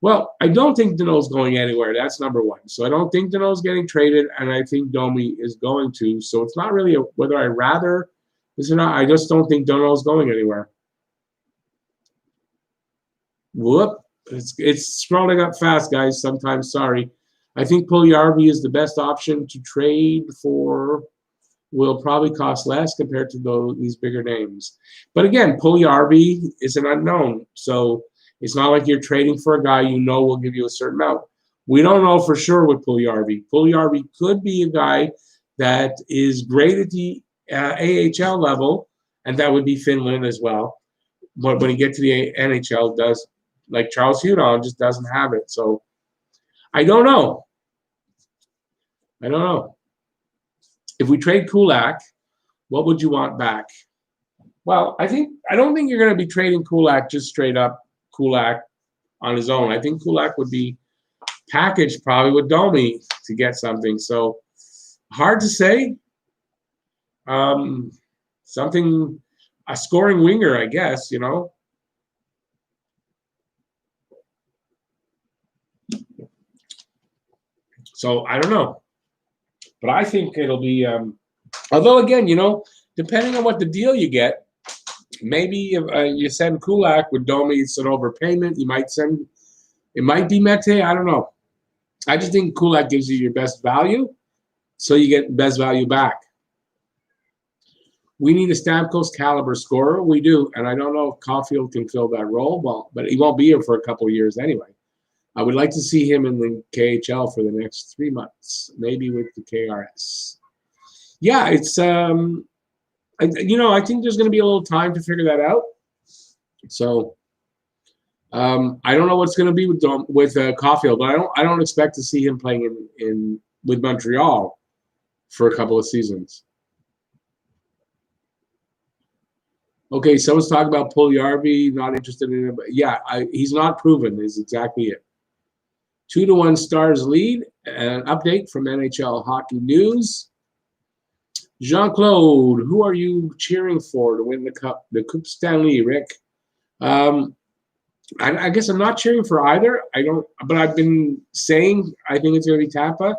Speaker 1: Well, I don't think Danault's going anywhere. That's number one. So I don't think Danault's getting traded, and I think Domi is going to. So it's not really whether I rather this or not. I just don't think Danault's going anywhere. Whoop. It's scrolling up fast, guys. Sometimes, sorry. I think Puljujarvi is the best option to trade for. Will probably cost less compared to these bigger names. But again, Puljujarvi is an unknown. So it's not like you're trading for a guy you know will give you a certain amount. We don't know for sure with Puljujarvi. Puljujarvi could be a guy that is great at the AHL level, and that would be Finland as well. But when you get to the NHL, does like Charles Hudon just doesn't have it. So I don't know. If we trade Kulak, what would you want back? Well, I don't think you're going to be trading Kulak just straight up Kulak on his own. I think Kulak would be packaged probably with Domi to get something. So hard to say. Something, a scoring winger, I guess, you know. So I don't know. But I think it'll be, although again, you know, depending on what the deal you get, maybe if, you send Kulak with Domi, it's an overpayment. You might send, it might be Mete. I don't know. I just think Kulak gives you your best value, so you get best value back. We need a Stamkos caliber scorer. We do, and I don't know if Caulfield can fill that role. Well, but he won't be here for a couple of years anyway. I would like to see him in the KHL for the next 3 months, maybe with the KRS. Yeah, it's you know, I think there's going to be a little time to figure that out. So I don't know what's going to be with Caulfield, but I don't expect to see him playing in with Montreal for a couple of seasons. Okay, someone's talking about Puljujärvi, not interested in him. But yeah, he's not proven is exactly it. 2-1 Stars lead. An update from NHL Hockey News. Jean-Claude, who are you cheering for to win the Cup, the Coupe Stanley, Rick? I guess I'm not cheering for either. I don't, but I've been saying I think it's going to be Tampa.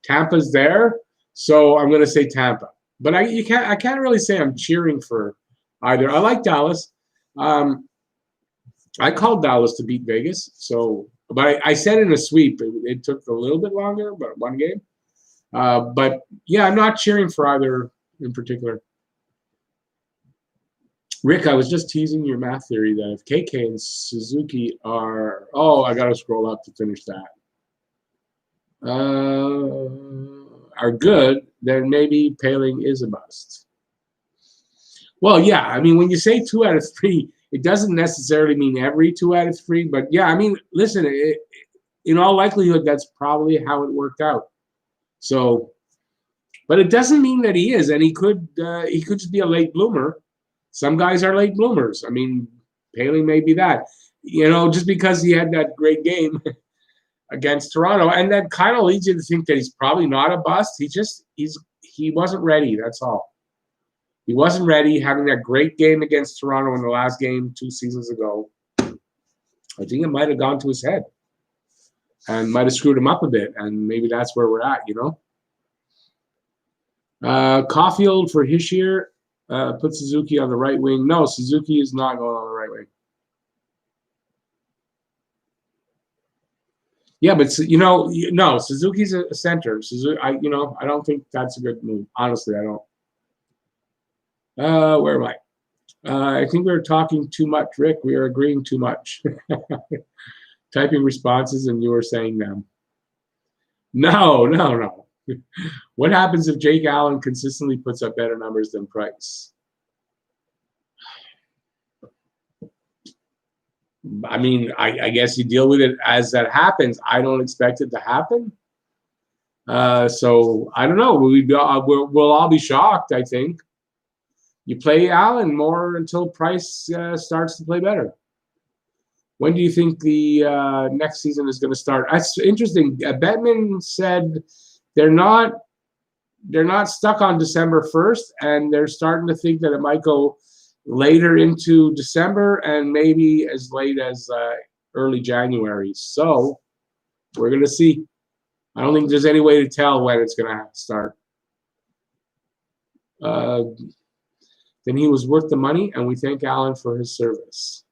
Speaker 1: Tampa's there, so I'm going to say Tampa. But I can't really say I'm cheering for either. I like Dallas. I called Dallas to beat Vegas, so but I said in a sweep. It took a little bit longer, but one game. But yeah, I'm not cheering for either in particular. Rick, I was just teasing your math theory that if KK and Suzuki are, I got to scroll up to finish that, are good, then maybe Paling is a bust. Well, yeah, I mean, when you say 2 out of 3, it doesn't necessarily mean every 2 out of 3, but yeah, I mean, listen, in all likelihood, that's probably how it worked out. So, but it doesn't mean that he is, and he could just be a late bloomer. Some guys are late bloomers. I mean, Paling may be that. You know, just because he had that great game against Toronto, and that kind of leads you to think that he's probably not a bust. He wasn't ready. That's all. He wasn't ready. Having that great game against Toronto in the last game 2 seasons ago, I think it might have gone to his head and might have screwed him up a bit. And maybe that's where we're at. You know. Caulfield for Hischier. Put Suzuki on the right wing. No, Suzuki is not going on the right wing. Yeah, but you know, no, Suzuki's a center. Suzuki, I don't think that's a good move. Honestly, I don't. Where am I? I think we're talking too much, Rick. We are agreeing too much. Typing responses and you were saying them. No. What happens if Jake Allen consistently puts up better numbers than Price? I mean, I guess you deal with it as that happens. I don't expect it to happen. So I don't know. We'll all be shocked, I think. You play Allen more until Price starts to play better. When do you think the next season is going to start? That's interesting. Bettman said they're not stuck on December 1st, and they're starting to think that it might go later into December and maybe as late as early January. So we're going to see. I don't think there's any way to tell when it's going to start. Then he was worth the money, and we thank Allen for his service.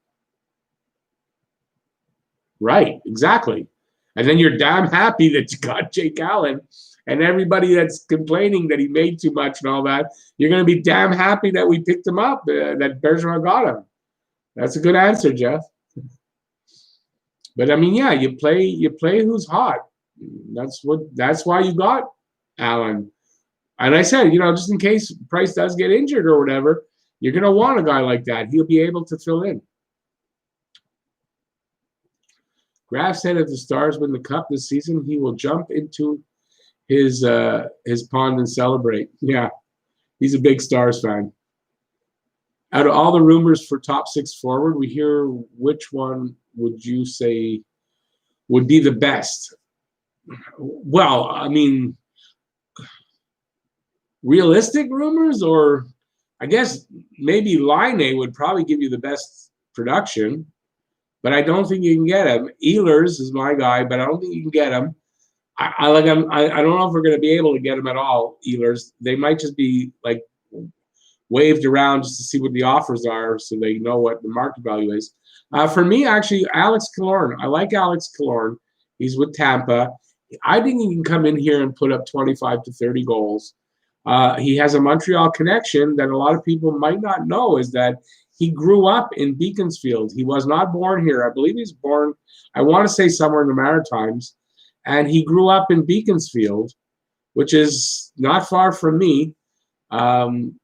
Speaker 1: Right, exactly. And then you're damn happy that you got Jake Allen. And everybody that's complaining that he made too much and all that, you're going to be damn happy that we picked him up, that Bergeron got him. That's a good answer, Jeff. But I mean, yeah, you play who's hot. That's why you got Allen. And I said, just in case Price does get injured or whatever, you're going to want a guy like that. He'll be able to fill in. Graf said if the Stars win the Cup this season, he will jump into his pond and celebrate. Yeah, he's a big Stars fan. Out of all the rumors for top 6 forward, we hear which one would you say would be the best? Well, I mean, realistic rumors, or I guess maybe Line would probably give you the best production, but I don't think you can get him. Ehlers is my guy, but I don't think you can get him. I like him. I don't know if we're going to be able to get him at all. Ehlers, they might just be like waved around just to see what the offers are, so they know what the market value is. For me, actually, Alex Killorn. I like Alex Killorn. He's with Tampa. I think he can come in here and put up 25 to 30 goals. He has a Montreal connection that a lot of people might not know, is that he grew up in Beaconsfield. He was not born here. I believe he's born, I want to say somewhere in the Maritimes. And he grew up in Beaconsfield, which is not far from me.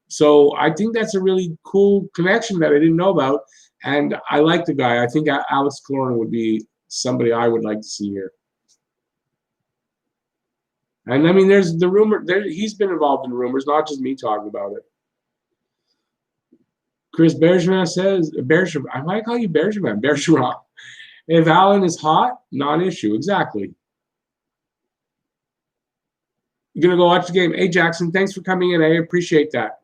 Speaker 1: So I think that's a really cool connection that I didn't know about. And I like the guy. I think Alex Killorn would be somebody I would like to see here. And I mean, there's the rumor. He's been involved in rumors, not just me talking about it. Chris Bergevin says, Bergevin, I might call you Bergevin, Bergeron. If Allen is hot, non-issue. Exactly. You're going to go watch the game. Hey, Jackson, thanks for coming in. I appreciate that.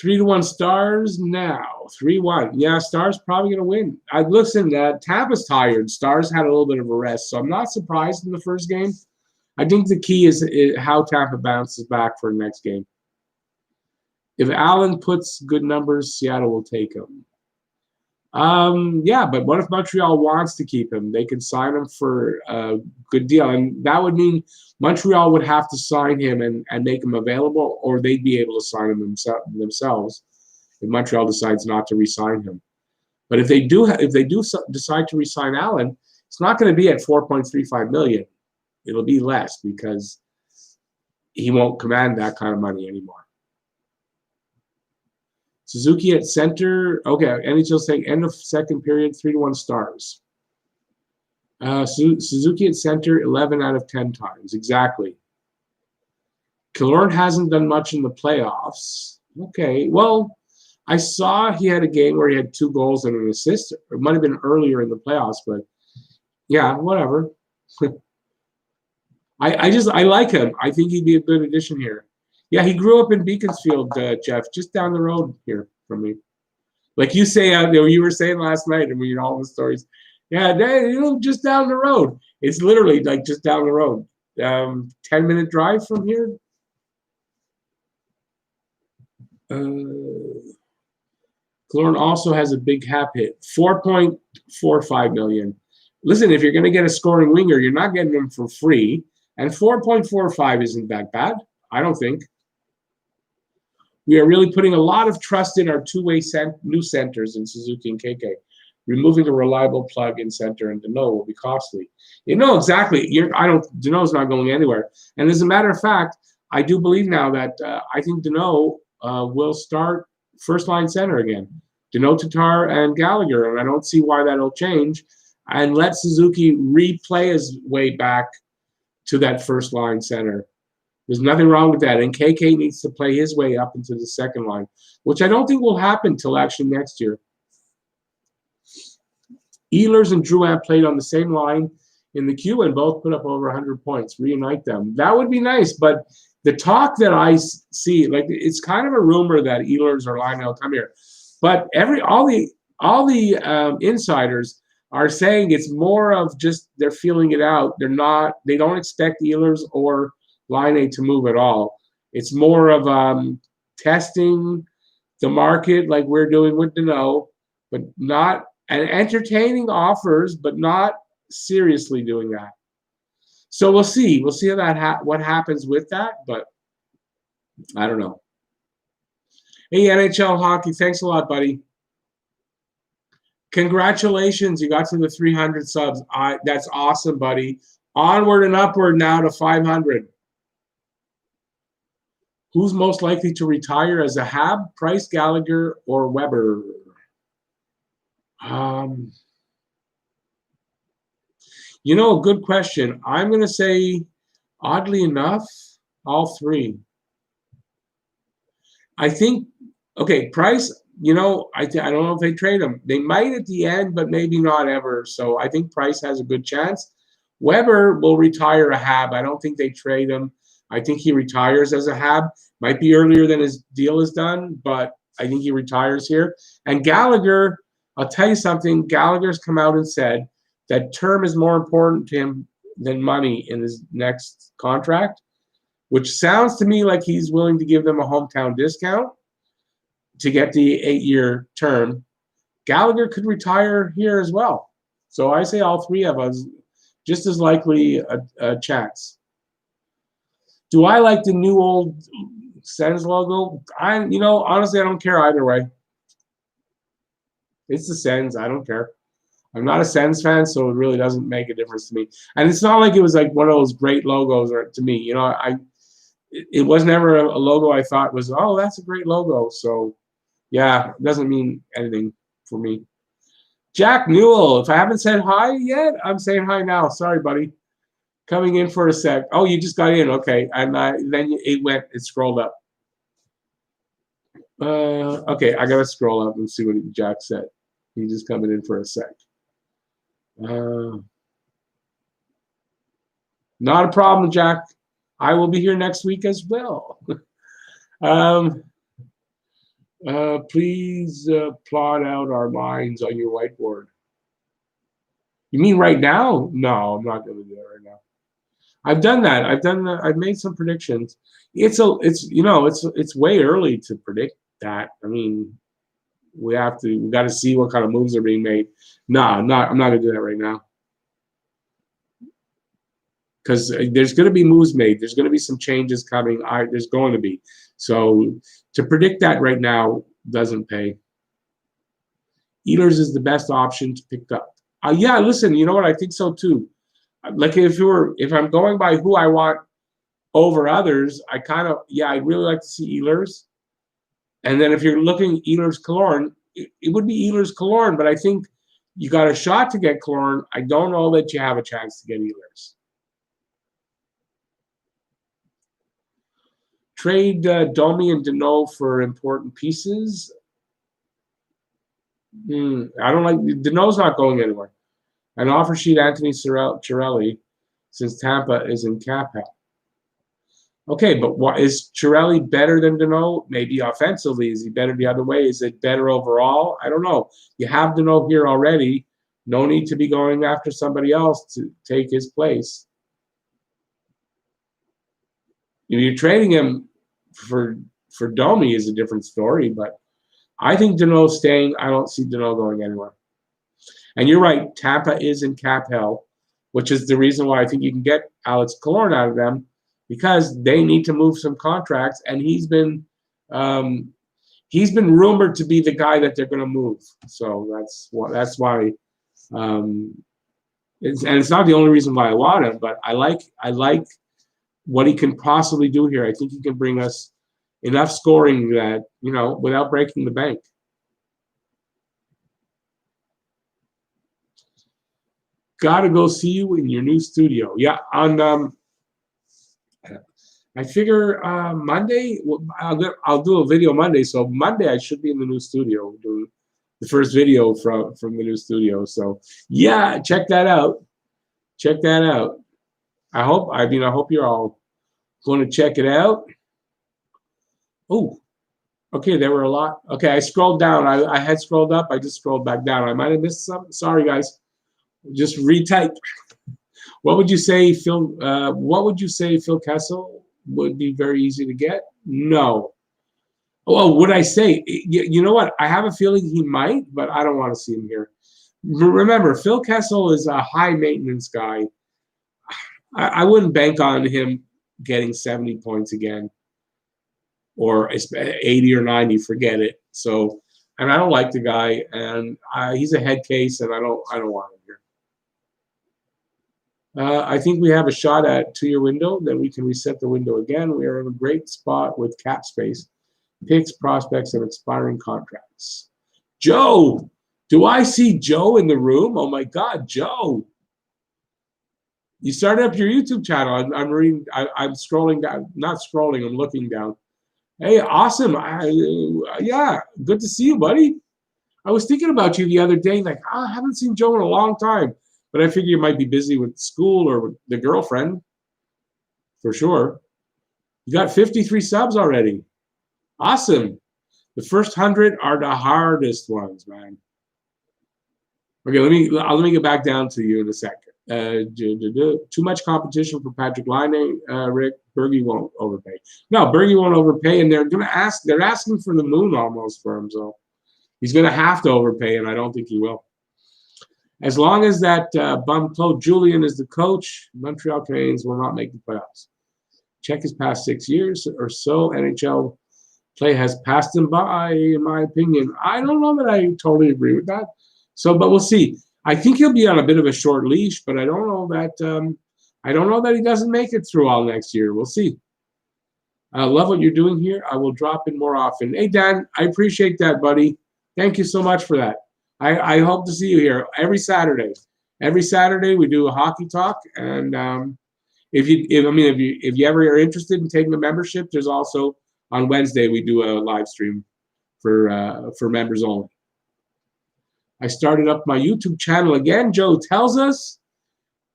Speaker 1: 3-1 Stars now. 3-1. Yeah, Stars probably going to win. Listen, Tampa's tired. Stars had a little bit of a rest, so I'm not surprised in the first game. I think the key is how Tampa bounces back for the next game. If Allen puts good numbers, Seattle will take him. Yeah, but what if Montreal wants to keep him? They can sign him for a good deal. And that would mean Montreal would have to sign him and make him available, or they'd be able to sign him themselves if Montreal decides not to re-sign him. But if they do decide to re-sign Allen, it's not going to be at $4.35 million. It'll be less because he won't command that kind of money anymore. Suzuki at center. Okay, NHL saying end of second period, 3-1 Stars. Suzuki at center, 11 out of 10 times. Exactly. Killorn hasn't done much in the playoffs. Okay, well, I saw he had a game where he had 2 goals and an assist. It might have been earlier in the playoffs, but yeah, whatever. I like him. I think he'd be a good addition here. Yeah, he grew up in Beaconsfield, Jeff, just down the road here from me. Like you say, you were saying last night, and we had all the stories. Yeah, just down the road. It's literally like just down the road. 10-minute drive from here. Killorn also has a big cap hit, $4.45 million. Listen, if you're going to get a scoring winger, you're not getting them for free, and 4.45 isn't that bad, I don't think. We are really putting a lot of trust in our two-way new centers in Suzuki and KK. Removing a reliable plug-in center and Danault will be costly. Exactly. Danault's not going anywhere. And as a matter of fact, I do believe now that I think Danault will start first-line center again. Danault, Tatar, and Gallagher, and I don't see why that'll change. And let Suzuki replay his way back to that first-line center. There's nothing wrong with that. And KK needs to play his way up into the second line, which I don't think will happen till actually next year. Ehlers and Drouin played on the same line in the queue and both put up over 100 points. Reunite them. That would be nice. But the talk that I see, like, it's kind of a rumor that Ehlers or Lionel come here. But all the insiders are saying it's more of just they're feeling it out. They don't expect Ehlers or Line to move at all. It's more of testing the market like we're doing with Danault, but not and entertaining offers, but not seriously doing that. So we'll see. We'll see what happens with that, but I don't know. Hey, NHL Hockey, thanks a lot, buddy. Congratulations, you got to the 300 subs. That's awesome, buddy. Onward and upward now to 500. Who's most likely to retire as a Hab, Price, Gallagher, or Weber? A good question. I'm going to say, oddly enough, all three. I think, okay, Price, I don't know if they trade him. They might at the end, but maybe not ever. So I think Price has a good chance. Weber will retire a Hab. I don't think they trade him. I think he retires as a Hab. Might be earlier than his deal is done, but I think he retires here. And Gallagher, I'll tell you something. Gallagher's come out and said that term is more important to him than money in his next contract, which sounds to me like he's willing to give them a hometown discount to get the 8-year term. Gallagher could retire here as well. So I say all three of us just as likely a chance. Do I like the new old Sens logo? Honestly, I don't care either way. It's the Sens. I don't care. I'm not a Sens fan, so it really doesn't make a difference to me. And it's not like it was like one of those great logos to me. It was never a logo I thought was, oh, that's a great logo. So, yeah, it doesn't mean anything for me. Jack Newell, if I haven't said hi yet, I'm saying hi now. Sorry, buddy. Coming in for a sec. Oh, you just got in. Okay. And then it scrolled up. Okay, I got to scroll up and see what Jack said. He's just coming in for a sec. Not a problem, Jack. I will be here next week as well. Please plot out our lines on your whiteboard. You mean right now? No, I'm not going to do that right now. I've done that. I've made some predictions. It's way early to predict that. I mean, we got to see what kind of moves are being made. No, I'm not going to do that right now. Because there's going to be moves made. There's going to be some changes coming. There's going to be. So to predict that right now doesn't pay. Ehlers is the best option to pick up. Yeah, listen, you know what? I think so too. Like if I'm going by who I want over others, I'd really like to see Ehlers. And then if you're looking Ehlers Killorn, it would be Ehlers Killorn, but I think you got a shot to get Killorn. I don't know that you have a chance to get Ehlers. Trade Domi and Deneau for important pieces. I don't like Deneau's not going anywhere. An offer sheet Anthony Cirelli, since Tampa is in cap hell. Okay, but what is Cirelli better than Deneau? Maybe offensively. Is he better the other way? Is it better overall? I don't know. You have Deneau here already. No need to be going after somebody else to take his place. If you're trading him for Domi is a different story, but I think Deneau's staying. I don't see Deneau going anywhere. And you're right, Tampa is in cap hell, which is the reason why I think you can get Alex Killorn out of them, because they need to move some contracts, and he's been rumored to be the guy that they're going to move. So that's why. It's not the only reason why I want him, but I like what he can possibly do here. I think he can bring us enough scoring that, without breaking the bank. Gotta go see you in your new studio. Yeah, on I figure Monday. I'll do a video Monday. So Monday I should be in the new studio doing the first video from the new studio. So yeah, check that out. Check that out. I hope you're all going to check it out. Oh, okay, there were a lot. Okay, I scrolled down. I had scrolled up. I just scrolled back down. I might have missed something. Sorry, guys. Just retype. What would you say, Phil? Phil Kessel would be very easy to get? No. Oh, would I say? You know what? I have a feeling he might, but I don't want to see him here. Remember, Phil Kessel is a high maintenance guy. I wouldn't bank on him getting 70 points again, or 80 or 90. Forget it. So, and I don't like the guy, and he's a head case, and I don't want him here. I think we have a shot at 2-year window. Then we can reset the window again. We are in a great spot with cap space, picks, prospects, and expiring contracts. Joe, do I see Joe in the room? Oh my God, Joe! You started up your YouTube channel. I'm reading. I'm scrolling down. Not scrolling. I'm looking down. Hey, awesome! Yeah, good to see you, buddy. I was thinking about you the other day. Like, I haven't seen Joe in a long time. But I figure you might be busy with school or with the girlfriend, for sure. You got 53 subs already. Awesome. The first 100 are the hardest ones, man. Okay, let me get back down to you in a second. Too much competition for Patrick Laine, Rick. Bergie won't overpay. No, Bergie won't overpay, and they're asking for the moon almost for him, so he's gonna have to overpay, and I don't think he will. As long as that bum Claude Julien is the coach, Montreal Canadiens will not make the playoffs. Check his past 6 years or so. NHL play has passed him by, in my opinion. I don't know that I totally agree with that. So, but we'll see. I think he'll be on a bit of a short leash, but I don't know that he doesn't make it through all next year. We'll see. I love what you're doing here. I will drop in more often. Hey, Dan, I appreciate that, buddy. Thank you so much for that. I hope to see you here every Saturday. Every Saturday we do a hockey talk, and if you ever are interested in taking a membership, there's also on Wednesday we do a live stream for members only. I started up my YouTube channel again. Joe tells us.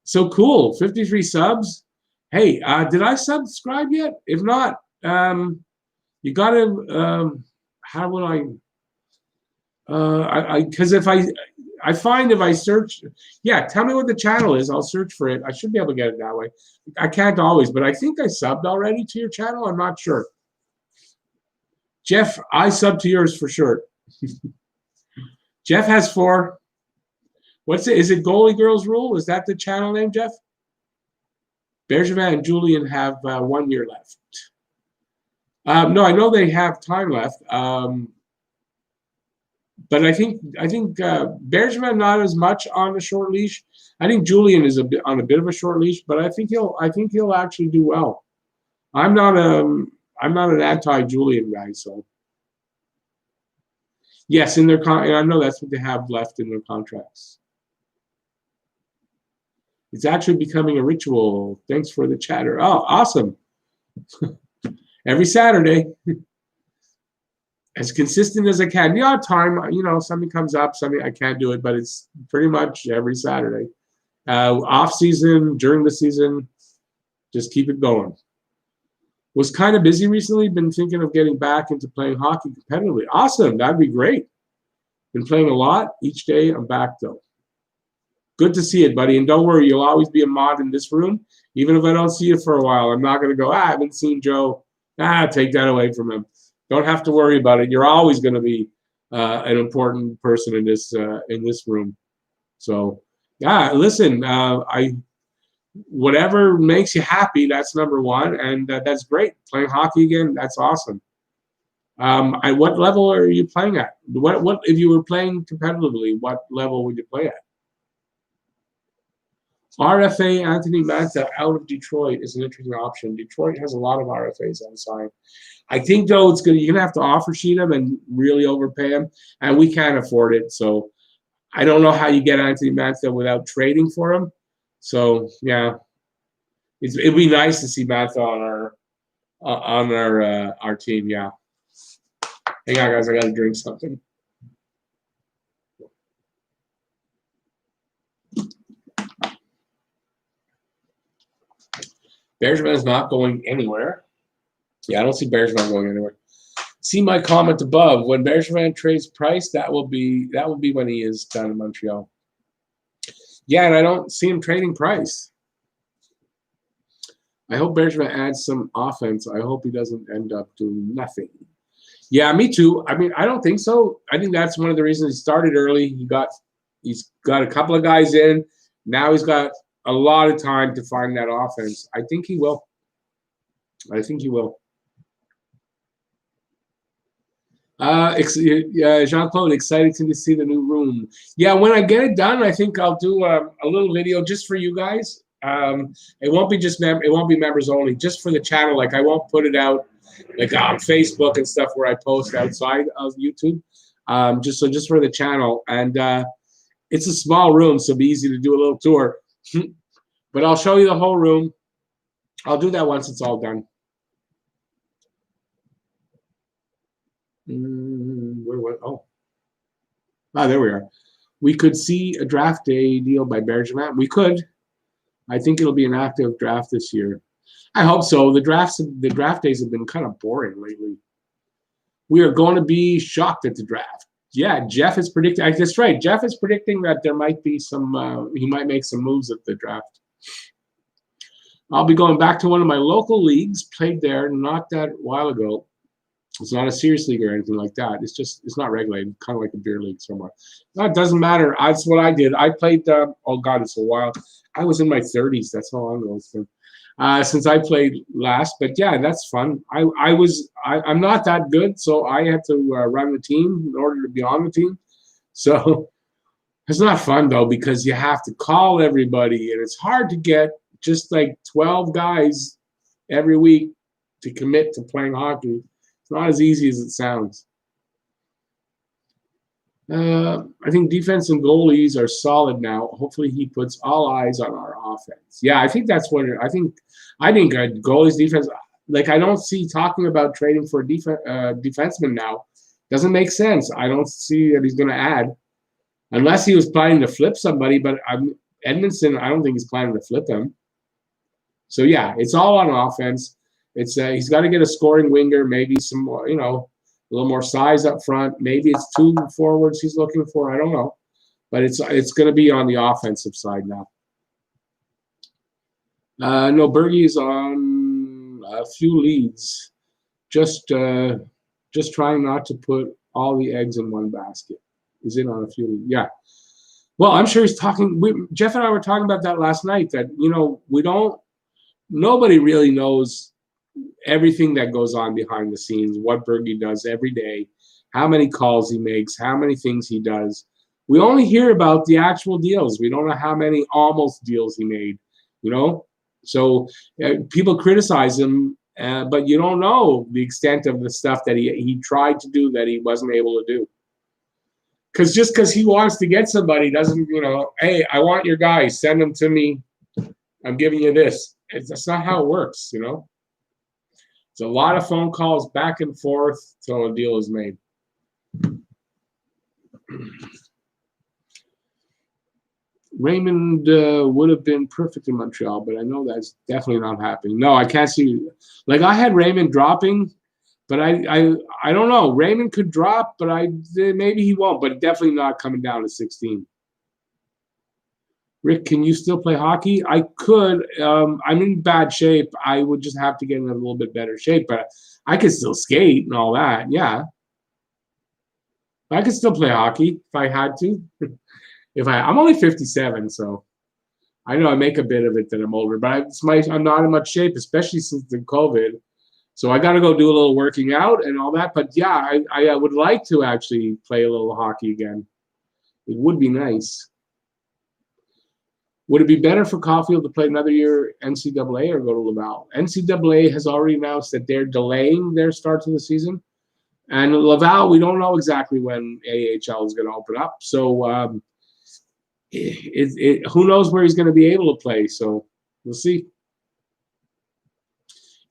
Speaker 1: So cool. 53 subs. Hey, did I subscribe yet? If not, you got to. How will I? Because if I find if I search, yeah, tell me what the channel is. I'll search for it. I should be able to get it that way. I can't always, but I think I subbed already to your channel. I'm not sure. Jeff, I subbed to yours for sure. Jeff has 4. What's it? Is it Goalie Girls Rule? Is that the channel name, Jeff? Bergevin and Julien have 1 year left. No, I know they have time left. But I think Bergevin not as much on a short leash. I think Julien is on a bit of a short leash, but I think he'll actually do well. I'm not an anti-Julien guy, so. Yes, in their I know that's what they have left in their contracts. It's actually becoming a ritual. Thanks for the chatter. Oh, awesome. Every Saturday. As consistent as I can. The odd time, something comes up, something I can't do it, but it's pretty much every Saturday. Off season, during the season, just keep it going. Was kind of busy recently. Been thinking of getting back into playing hockey competitively. Awesome. That'd be great. Been playing a lot. Each day I'm back, though. Good to see it, buddy. And don't worry, you'll always be a mod in this room. Even if I don't see you for a while, I'm not going to go, I haven't seen Joe. Take that away from him. Don't have to worry about it. You're always going to be an important person in this room. So, yeah, listen, whatever makes you happy, that's number one, and that's great. Playing hockey again, that's awesome. At what level are you playing at? What if you were playing competitively? What level would you play at? RFA Anthony Mantha out of Detroit is an interesting option. Detroit has a lot of RFAs on sign. I think though you're gonna have to offer sheet him and really overpay him, and we can't afford it. So I don't know how you get Anthony Mantha without trading for him. So yeah, it'd be nice to see Mantha on our team. Yeah. Hang on, guys. I gotta drink something. Bergevin is not going anywhere. Yeah, I don't see Bergevin going anywhere. See my comment above. When Bergevin trades Price, that will be when he is down in Montreal. Yeah, and I don't see him trading Price. I hope Bergevin adds some offense. I hope he doesn't end up doing nothing. Yeah, me too. I mean, I don't think so. I think that's one of the reasons he started early. He's got a couple of guys in. Now he's got a lot of time to find that offense. I think he will. Jean-Claude, excited to see the new room. Yeah, when I get it done, I think I'll do a little video just for you guys. It won't be members only, just for the channel. Like I won't put it out like on Facebook and stuff where I post outside of YouTube. Just for the channel. And it's a small room, so it'll be easy to do a little tour. But I'll show you the whole room. I'll do that once it's all done. There we are. We could see a draft day deal by Bergevin. We could. I think it'll be an active draft this year. I hope so. The draft days have been kind of boring lately. We are going to be shocked at the draft. Yeah, Jeff is predicting. That's right. Jeff is predicting that there might be some. He might make some moves at the draft. I'll be going back to one of my local leagues. Played there not that while ago. It's not a serious league or anything like that. It's not regulated, kind of like a beer league somewhere. No, it doesn't matter. That's what I did. I played. Oh God, it's a while. I was in my 30s. That's how long ago it's been. Since I played last, but yeah, that's fun. I'm not that good, so I had to run the team in order to be on the team. So it's not fun though because you have to call everybody, and it's hard to get just like 12 guys every week to commit to playing hockey. It's not as easy as it sounds. I think defense and goalies are solid now. Hopefully, he puts all eyes on our offense. Yeah, I think that's what I think. I think goalies defense. Like I don't see talking about trading for a defenseman now. Doesn't make sense. I don't see that he's going to add, unless he was planning to flip somebody. But Edmundson, I don't think he's planning to flip him. So yeah, it's all on offense. It's he's got to get a scoring winger, maybe some more, a little more size up front. Maybe it's 2 forwards he's looking for. I don't know. But it's going to be on the offensive side now. No, Bergey's on a few leads. Just trying not to put all the eggs in one basket. He's in on a few leads. Yeah. Well, I'm sure he's talking. Jeff and I were talking about that last night, that, nobody really knows everything that goes on behind the scenes, what Bergey does every day, how many calls he makes, how many things he does. We only hear about the actual deals. We don't know how many almost deals he made, So people criticize him, but you don't know the extent of the stuff that he tried to do that he wasn't able to do. Because just because he wants to get somebody doesn't, hey, I want your guy, send them to me. I'm giving you this. That's not how it works, It's a lot of phone calls back and forth till a deal is made. Raymond would have been perfect in Montreal, but I know that's definitely not happening. No, I can't see. Like I had Raymond dropping, but I don't know. Raymond could drop, but maybe he won't. But definitely not coming down to 16. Rick, can you still play hockey? I could. I'm in bad shape. I would just have to get in a little bit better shape, but I could still skate and all that. Yeah. I could still play hockey if I had to. I'm only 57, so I know I make a bit of it that I'm older, but I'm not in much shape, especially since the COVID. So I got to go do a little working out and all that. But yeah, I would like to actually play a little hockey again. It would be nice. Would it be better for Caulfield to play another year NCAA or go to Laval? NCAA has already announced that they're delaying their start to the season. And Laval, we don't know exactly when AHL is going to open up. So who knows where he's going to be able to play. So we'll see.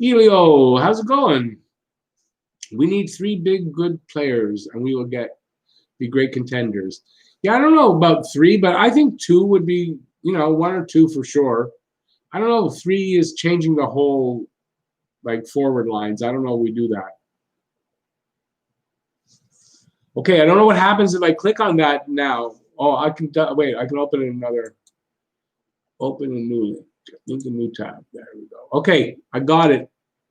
Speaker 1: Elio, how's it going? We need 3 big, good players, and we will be great contenders. Yeah, I don't know about 3, but I think 2 would be, 1 or 2 for sure. I don't know if 3 is changing the whole, forward lines. I don't know if we do that. Okay, I don't know what happens if I click on that now. Oh, I can wait. I can open a new link. Link a new tab. There we go. Okay, I got it.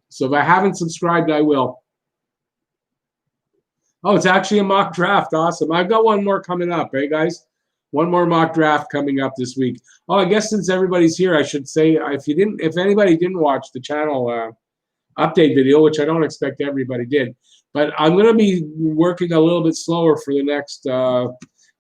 Speaker 1: So if I haven't subscribed, I will. Oh, it's actually a mock draft. Awesome. I've got one more coming up, hey guys. One more mock draft coming up this week. Oh, I guess since everybody's here, I should say if anybody didn't watch the channel update video, which I don't expect everybody did, but I'm going to be working a little bit slower for the next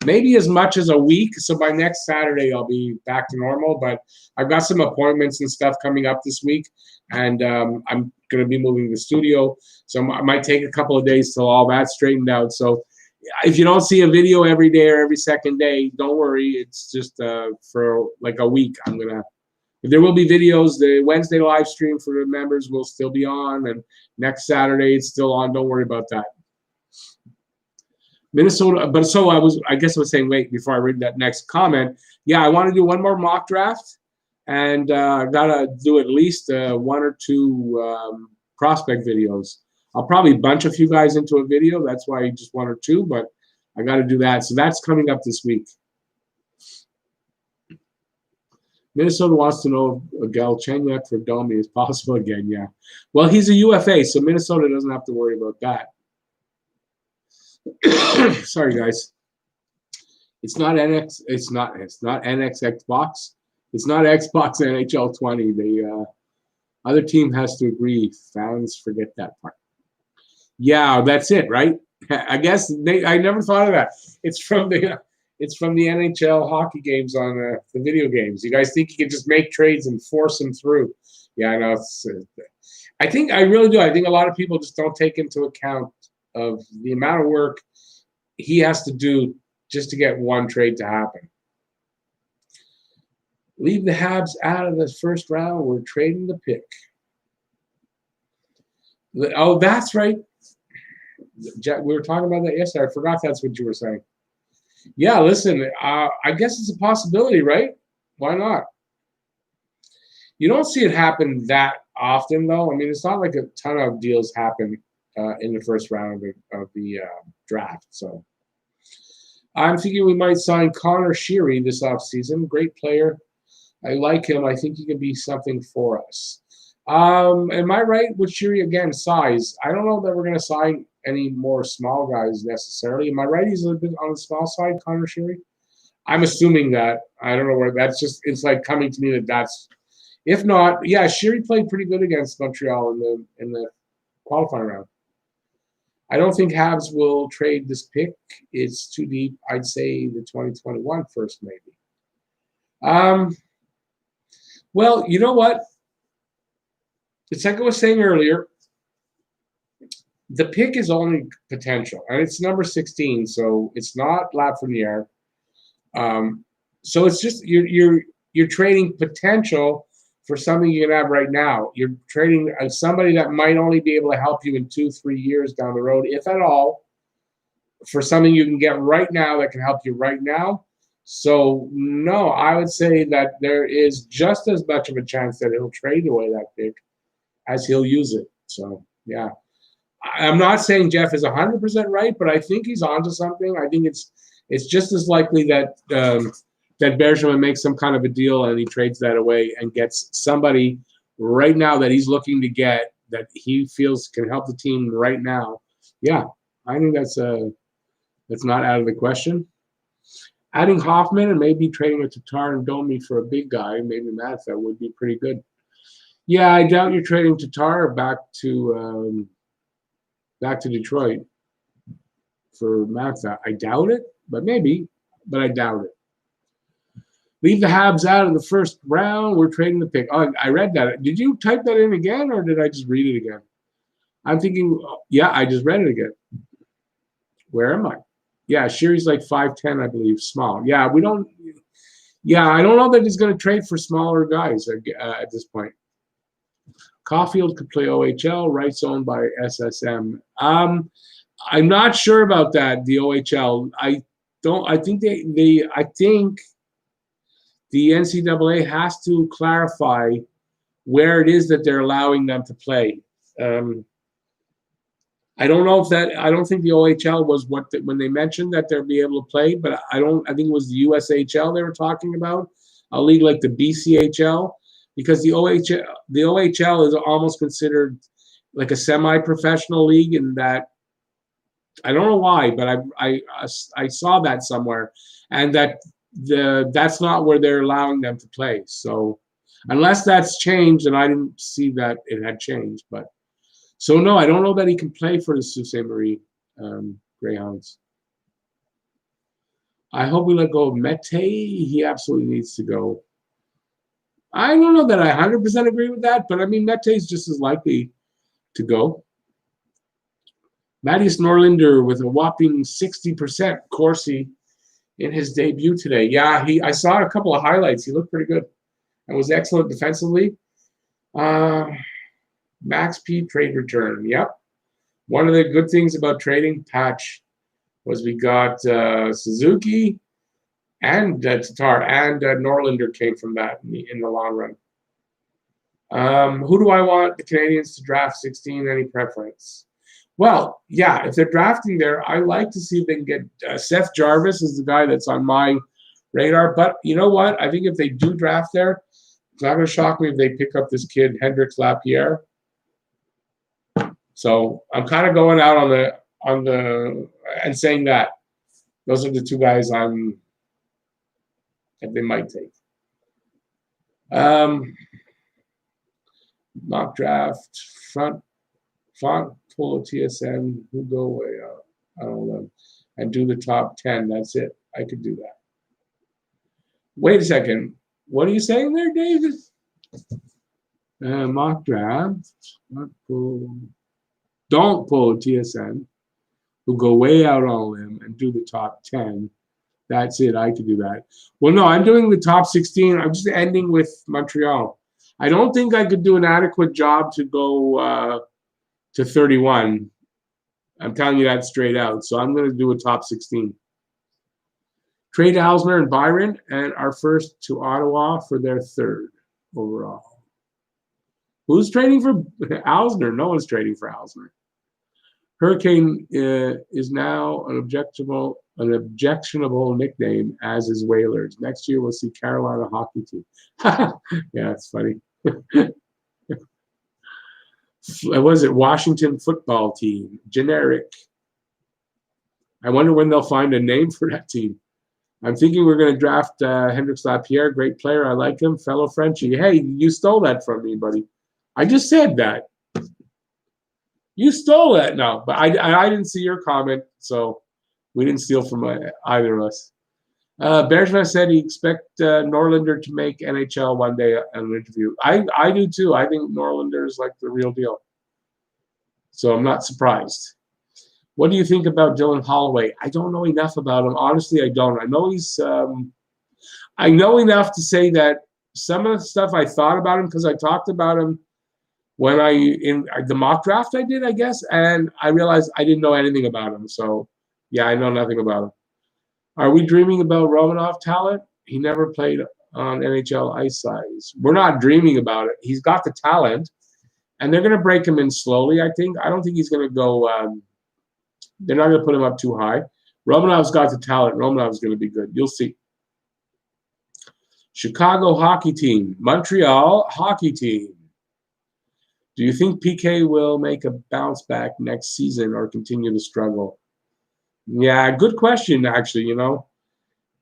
Speaker 1: maybe as much as a week. So by next Saturday, I'll be back to normal. But I've got some appointments and stuff coming up this week, and I'm going to be moving the studio. So it might take a couple of days till all that's straightened out. So if you don't see a video every day or every second day, don't worry. It's just for a week. There will be videos. The Wednesday live stream for the members will still be on, and next Saturday it's still on. Don't worry about that. Minnesota, but so I guess I was saying, wait, before I read that next comment. Yeah, I want to do one more mock draft. And I gotta do at least 1 or 2 prospect videos. I'll probably bunch a few guys into a video. That's why just 1 or 2, but I got to do that. So that's coming up this week. Minnesota wants to know if Galchenyuk for Domi is possible again. Yeah. Well, he's a UFA, so Minnesota doesn't have to worry about that. Sorry, guys. It's not NX. It's not NX Xbox. It's not Xbox NHL 20. The other team has to agree. Fans forget that part. Yeah, that's it, right? I guess I never thought of that. It's from the NHL hockey games on the video games. You guys think you can just make trades and force them through? Yeah, I know. I really do. I think a lot of people just don't take into account of the amount of work he has to do just to get one trade to happen. Leave the Habs out of the first round. We're trading the pick. Oh, that's right. We were talking about that yesterday. I forgot that's what you were saying. Yeah, listen, I guess it's a possibility, right? Why not? You don't see it happen that often, though. I mean, it's not like a ton of deals happen in the first round of the draft. So I'm thinking we might sign Connor Sheary this offseason. Great player. I like him. I think he can be something for us. Am I right with Sheary again? Size. I don't know that we're going to sign any more small guys necessarily. Am I right? He's a little bit on the small side, Connor Sheary. I'm assuming that. I don't know where that's just. It's like coming to me that that's. If not, yeah, Sheary played pretty good against Montreal in the qualifying round. I don't think Habs will trade this pick. It's too deep. I'd say the 2021 first, maybe. Well, you know what? It's like I was saying earlier. The pick is only potential, and it's number 16, so it's not Lafreniere. So it's just you're trading potential for something you can have right now. You're trading somebody that might only be able to help you in 2-3 years down the road, if at all, for something you can get right now that can help you right now. So no, I would say that there is just as much of a chance that he'll trade away that pick as he'll use it. So yeah. I'm not saying Jeff is 100% right, but I think he's onto something. I think it's just as likely that that Bergevin makes some kind of a deal and he trades that away and gets somebody right now that he's looking to get that he feels can help the team right now. Yeah, I think that's not out of the question. Adding Hoffman and maybe trading a Tatar and Domi for a big guy, maybe Matza, would be pretty good. Yeah, I doubt you're trading Tatar back to Detroit for Matza. I doubt it, but maybe. But I doubt it. Leave the Habs out of the first round. We're trading the pick. Oh, I read that. Did you type that in again, or did I just read it again? I'm thinking, yeah, I just read it again. Where am I? Yeah, Sheary's like 5'10", I believe, small. Yeah, we don't. Yeah, I don't know that he's going to trade for smaller guys at this point. Caulfield could play OHL, rights owned by SSM. I'm not sure about that. The OHL. I think the NCAA has to clarify where it is that they're allowing them to play. I don't know if that. I don't think the OHL was when they mentioned that they'll be able to play, but I think it was the USHL they were talking about, a league like the BCHL, because the OHL is almost considered like a semi-professional league, in that I don't know why, but I saw that somewhere, and that's not where they're allowing them to play. So unless that's changed, and I didn't see that it had changed, but. So, no, I don't know that he can play for the Sault Ste. Marie Greyhounds. I hope we let go of Mete. He absolutely needs to go. I don't know that I 100% agree with that, but, I mean, Mete is just as likely to go. Mattias Norlinder with a whopping 60% Corsi in his debut today. Yeah, I saw a couple of highlights. He looked pretty good and was excellent defensively. Max P trade return. Yep. One of the good things about trading Patch was we got Suzuki, and Tatar and Norlinder came from that in the long run. Who do I want the Canadians to draft 16? Any preference? Well, yeah, if they're drafting there, I like to see if they can get Seth Jarvis is the guy that's on my radar. But you know what? I think if they do draft there, it's not going to shock me if they pick up this kid, Hendrix Lapierre. So I'm kind of going out on the and saying that those are the two guys that they might take. Mock draft, front pull of TSN, who go way out, I don't know, and do the top 10. That's it. I could do that. Wait a second. What are you saying there, David? Mock draft, front pull. Don't pull a TSN, who go way out on a limb and do the top 10. That's it. I could do that. Well, no, I'm doing the top 16. I'm just ending with Montreal. I don't think I could do an adequate job to go to 31. I'm telling you that straight out. So I'm going to do a top 16. Trade Alzner and Byron and our first to Ottawa for their third overall. Who's trading for Alzner? No one's trading for Alzner. Hurricane is now an objectionable nickname, as is Whalers. Next year we'll see Carolina hockey team. Yeah, it's funny. Was it Washington football team? Generic. I wonder when they'll find a name for that team. I'm thinking we're going to draft Hendrix Lapierre. Great player. I like him. Fellow Frenchie. Hey, you stole that from me, buddy. I just said that. You stole that. No, but I didn't see your comment, so we didn't steal from either of us. Bergevin said he expect Norlinder to make NHL one day in an interview. I do too. I think Norlinder is like the real deal. So I'm not surprised. What do you think about Dylan Holloway? I don't know enough about him. Honestly, I don't. I know he's I know enough to say that some of the stuff I thought about him because I talked about him when in the mock draft I did, I guess, and I realized I didn't know anything about him. So, yeah, I know nothing about him. Are we dreaming about Romanov talent? He never played on NHL ice size. We're not dreaming about it. He's got the talent, and they're going to break him in slowly, I think. I don't think he's going to go they're not going to put him up too high. Romanov's got the talent. Romanov's going to be good. You'll see. Chicago hockey team. Montreal hockey team. Do you think PK will make a bounce back next season or continue to struggle? Yeah, good question, actually, you know.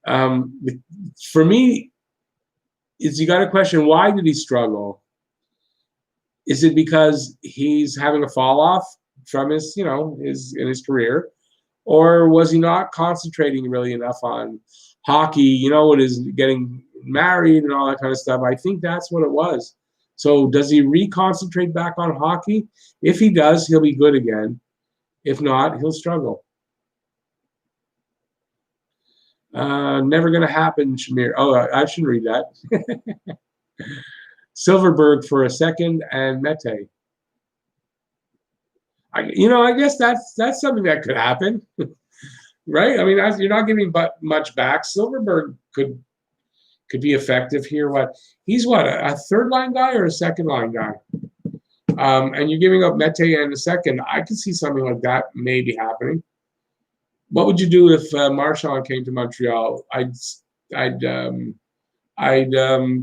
Speaker 1: For me, you got to question, why did he struggle? Is it because he's having a fall off from his, you know, in his career? Or was he not concentrating really enough on hockey, you know, what is getting married and all that kind of stuff? I think that's what it was. So does he reconcentrate back on hockey? If he does, he'll be good again. If not, he'll struggle. Never going to happen, Shamir. Oh, I shouldn't read that. Silverberg for a second and Mete. I guess that's something that could happen, right? I mean, you're not giving much back. Silverberg could be effective here. He's a third line guy or a second line guy? And you're giving up Mete in a second. I could see something like that maybe happening. What would you do if Marchand came to Montreal? I'd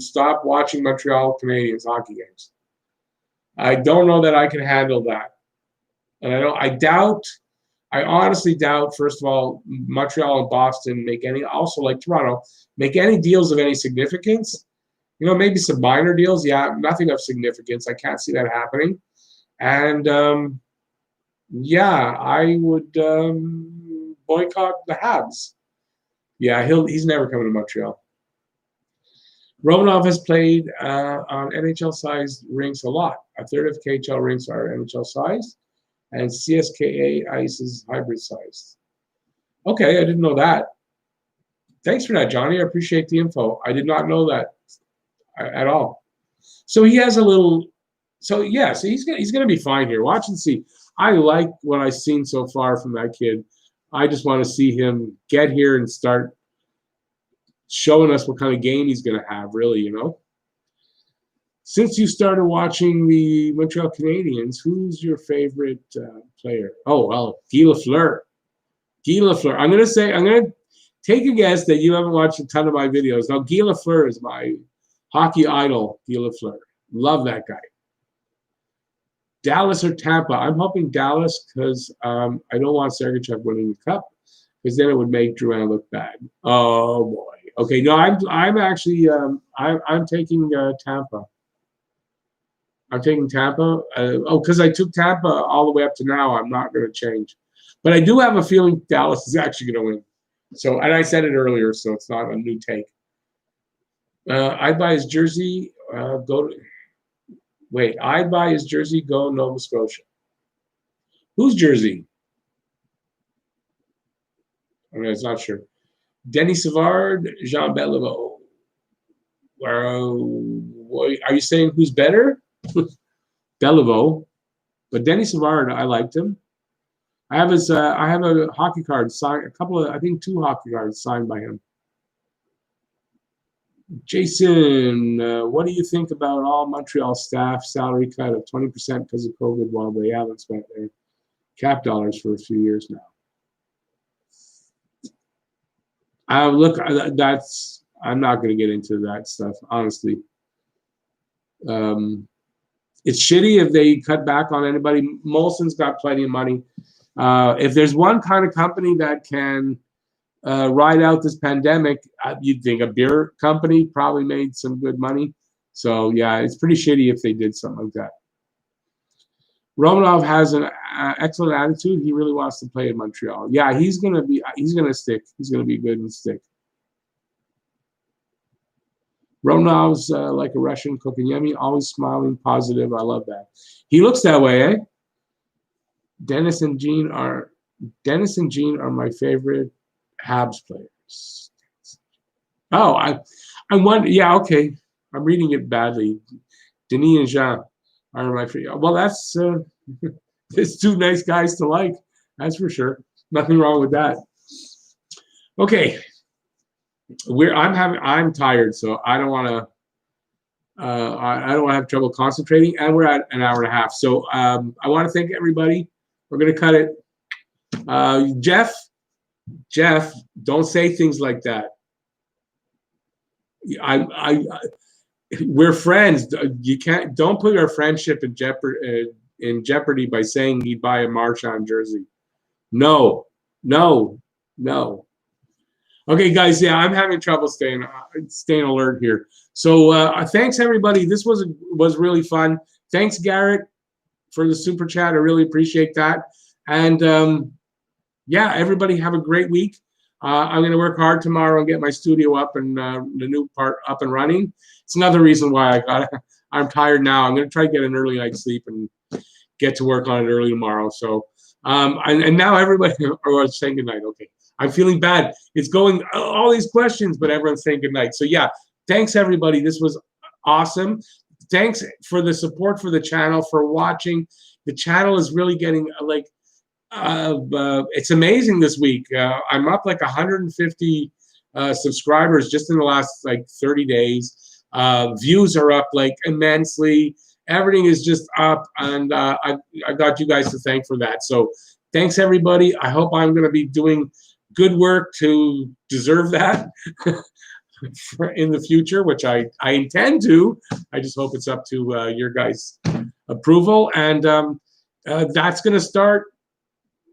Speaker 1: stop watching Montreal Canadiens hockey games. I don't know that I can handle that. And I honestly doubt, first of all, Montreal and Boston make any, also like Toronto, make any deals of any significance. You know, maybe some minor deals. Yeah, nothing of significance. I can't see that happening. And, yeah, I would boycott the Habs. Yeah, he's never coming to Montreal. Romanov has played on NHL-sized rinks a lot. A third of KHL rinks are NHL-sized, and CSKA ice is hybrid-sized. Okay, I didn't know that. Thanks for that, Johnny. I appreciate the info. I did not know that at all. So he has a little. So yeah, so he's gonna be fine here. Watch and see. I like what I've seen so far from that kid. I just want to see him get here and start showing us what kind of game he's going to have, really, you know. Since you started watching the Montreal Canadiens, who's your favorite player? Oh, well, Guy Lafleur. Guy Lafleur. I'm going to take a guess that you haven't watched a ton of my videos. Now, Guy Lafleur is my hockey idol, Guy Lafleur. Love that guy. Dallas or Tampa? I'm hoping Dallas because I don't want Sergachev winning the cup because then it would make Drouin look bad. Oh boy. Okay, no, I'm actually I'm taking Tampa. I'm taking Tampa. Because I took Tampa all the way up to now. I'm not going to change, but I do have a feeling Dallas is actually going to win. So, and I said it earlier, so it's not a new take. I'd buy his jersey. I'd buy his jersey. Go Nova Scotia. Whose jersey? Okay, it's not sure. Denis Savard, Jean Beliveau. Are you saying who's better? Beliveau, but Denis Savard, I liked him. I have a hockey card signed. I think 2 hockey cards signed by him. Jason, what do you think about all Montreal staff salary cut of 20% because of COVID while they haven't spent their cap dollars for a few years now? Look, I'm not going to get into that stuff, honestly. It's shitty if they cut back on anybody. Molson's got plenty of money. If there's one kind of company that can ride out this pandemic, you'd think a beer company probably made some good money. So, yeah, it's pretty shitty if they did something like that. Romanov has an excellent attitude. He really wants to play in Montreal. Yeah, he's gonna stick. He's gonna be good and stick. Romanov's like a Russian cooking yummy, always smiling, positive. I love that. He looks that way, eh? Dennis and Jean are my favorite Habs players. Oh, I wonder. Yeah, okay. I'm reading it badly. Denis and Jean are my favorite. Well, that's it's 2 nice guys to like. That's for sure. Nothing wrong with that. Okay, I'm tired, so I don't want to. I don't want to have trouble concentrating, and we're at an hour and a half. So I want to thank everybody. We're gonna cut it. Jeff, don't say things like that. We're friends. Don't put our friendship in jeopardy by saying he'd buy a Marchand jersey. No. Okay, guys. Yeah, I'm having trouble staying alert here. So thanks everybody. This was really fun. Thanks Garrett for the super chat. I really appreciate that. And yeah, everybody have a great week. I'm going to work hard tomorrow and get my studio up and the new part up and running. It's another reason why I'm tired now. I'm going to try to get an early night's sleep and get to work on it early tomorrow. So, and now everybody are saying goodnight. Okay. I'm feeling bad. It's going all these questions, but everyone's saying goodnight. So yeah, thanks everybody. This was awesome. Thanks for the support for the channel, for watching. The channel is really getting it's amazing this week. I'm up like 150 subscribers just in the last like 30 days. Views are up like immensely. Everything is just up, and I got you guys to thank for that. So thanks everybody. I hope I'm going to be doing good work to deserve that in the future, which I intend to. I just hope it's up to your guys' approval, and that's going to start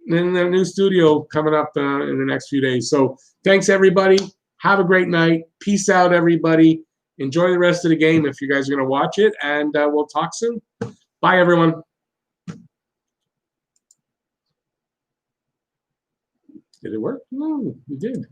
Speaker 1: in the new studio coming up in the next few days. So thanks everybody. Have a great night. Peace out everybody. Enjoy the rest of the game if you guys are going to watch it, and we'll talk soon. Bye everyone. Did it work? No, it did.